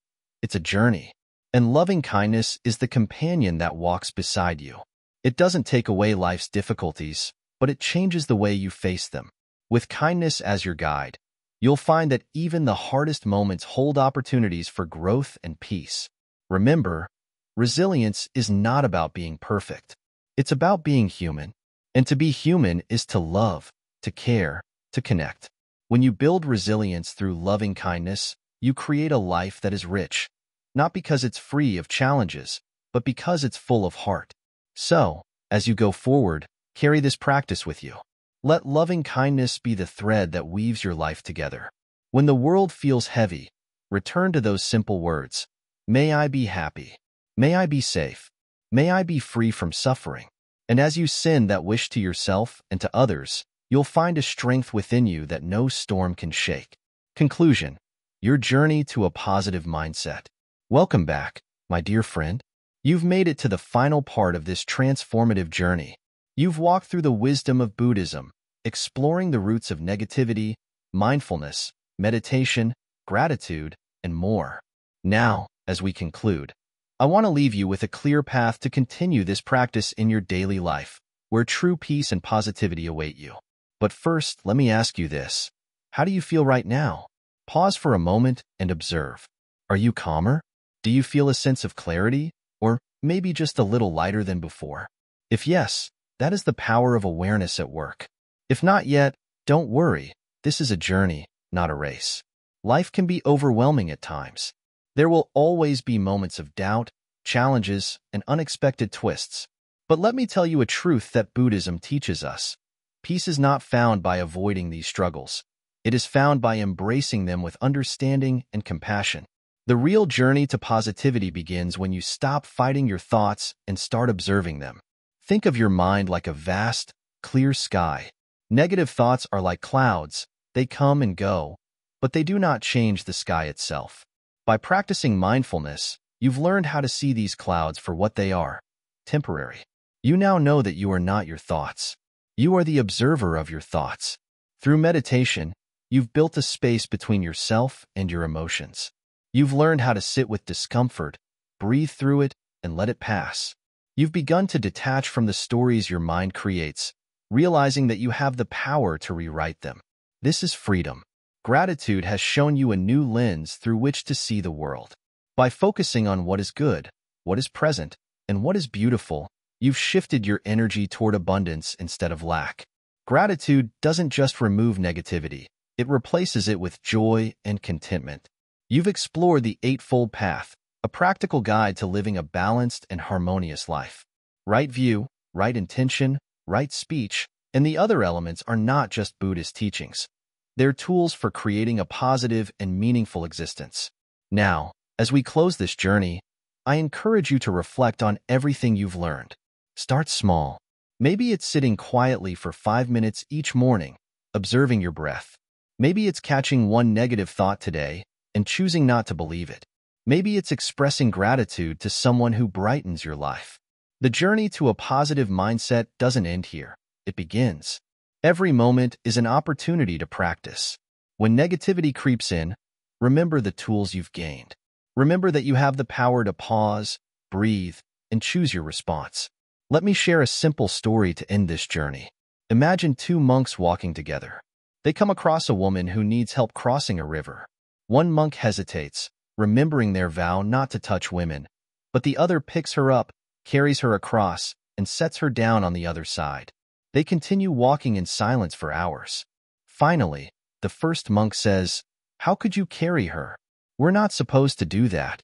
It's a journey. And loving kindness is the companion that walks beside you. It doesn't take away life's difficulties, but it changes the way you face them. With kindness as your guide, you'll find that even the hardest moments hold opportunities for growth and peace. Remember, resilience is not about being perfect. It's about being human. And to be human is to love, to care, to connect. When you build resilience through loving kindness, you create a life that is rich, not because it's free of challenges, but because it's full of heart. So, as you go forward, carry this practice with you. Let loving kindness be the thread that weaves your life together. When the world feels heavy, return to those simple words. May I be happy. May I be safe. May I be free from suffering. And as you send that wish to yourself and to others, you'll find a strength within you that no storm can shake. Conclusion: your journey to a positive mindset. Welcome back, my dear friend. You've made it to the final part of this transformative journey. You've walked through the wisdom of Buddhism, exploring the roots of negativity, mindfulness, meditation, gratitude, and more. Now, as we conclude, I want to leave you with a clear path to continue this practice in your daily life, where true peace and positivity await you. But first, let me ask you this. How do you feel right now? Pause for a moment and observe. Are you calmer? Do you feel a sense of clarity? Or maybe just a little lighter than before? If yes, that is the power of awareness at work. If not yet, don't worry. This is a journey, not a race. Life can be overwhelming at times. There will always be moments of doubt, challenges, and unexpected twists. But let me tell you a truth that Buddhism teaches us. Peace is not found by avoiding these struggles. It is found by embracing them with understanding and compassion. The real journey to positivity begins when you stop fighting your thoughts and start observing them. Think of your mind like a vast, clear sky. Negative thoughts are like clouds. They come and go, but they do not change the sky itself. By practicing mindfulness, you've learned how to see these clouds for what they are, temporary. You now know that you are not your thoughts. You are the observer of your thoughts. Through meditation, you've built a space between yourself and your emotions. You've learned how to sit with discomfort, breathe through it, and let it pass. You've begun to detach from the stories your mind creates, realizing that you have the power to rewrite them. This is freedom. Gratitude has shown you a new lens through which to see the world. By focusing on what is good, what is present, and what is beautiful, you've shifted your energy toward abundance instead of lack. Gratitude doesn't just remove negativity, it replaces it with joy and contentment. You've explored the Eightfold Path, a practical guide to living a balanced and harmonious life. Right view, right intention, right speech, and the other elements are not just Buddhist teachings. They're tools for creating a positive and meaningful existence. Now, as we close this journey, I encourage you to reflect on everything you've learned. Start small. Maybe it's sitting quietly for 5 minutes each morning, observing your breath. Maybe it's catching one negative thought today and choosing not to believe it. Maybe it's expressing gratitude to someone who brightens your life. The journey to a positive mindset doesn't end here. It begins. Every moment is an opportunity to practice. When negativity creeps in, remember the tools you've gained. Remember that you have the power to pause, breathe, and choose your response. Let me share a simple story to end this journey. Imagine two monks walking together. They come across a woman who needs help crossing a river. One monk hesitates, remembering their vow not to touch women, but the other picks her up, carries her across, and sets her down on the other side. They continue walking in silence for hours. Finally, the first monk says, "How could you carry her? We're not supposed to do that."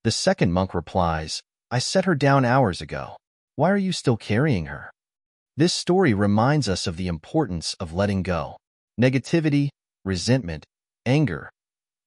The second monk replies, "I set her down hours ago. Why are you still carrying her?" This story reminds us of the importance of letting go. Negativity, resentment, anger.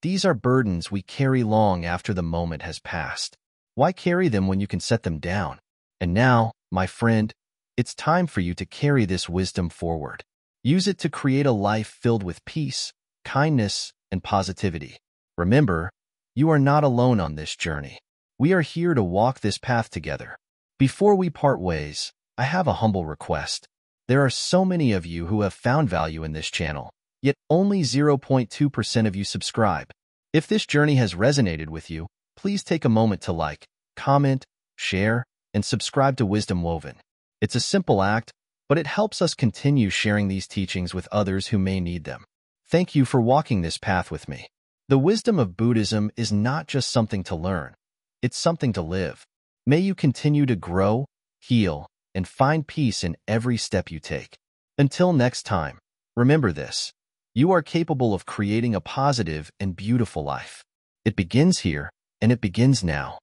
These are burdens we carry long after the moment has passed. Why carry them when you can set them down? And now, my friend, it's time for you to carry this wisdom forward. Use it to create a life filled with peace, kindness, and positivity. Remember, you are not alone on this journey. We are here to walk this path together. Before we part ways, I have a humble request. There are so many of you who have found value in this channel, yet only 0.2% of you subscribe. If this journey has resonated with you, please take a moment to like, comment, share, and subscribe to Wisdom Woven. It's a simple act, but it helps us continue sharing these teachings with others who may need them. Thank you for walking this path with me. The wisdom of Buddhism is not just something to learn, it's something to live. May you continue to grow, heal, and find peace in every step you take. Until next time, remember this: you are capable of creating a positive and beautiful life. It begins here, and it begins now.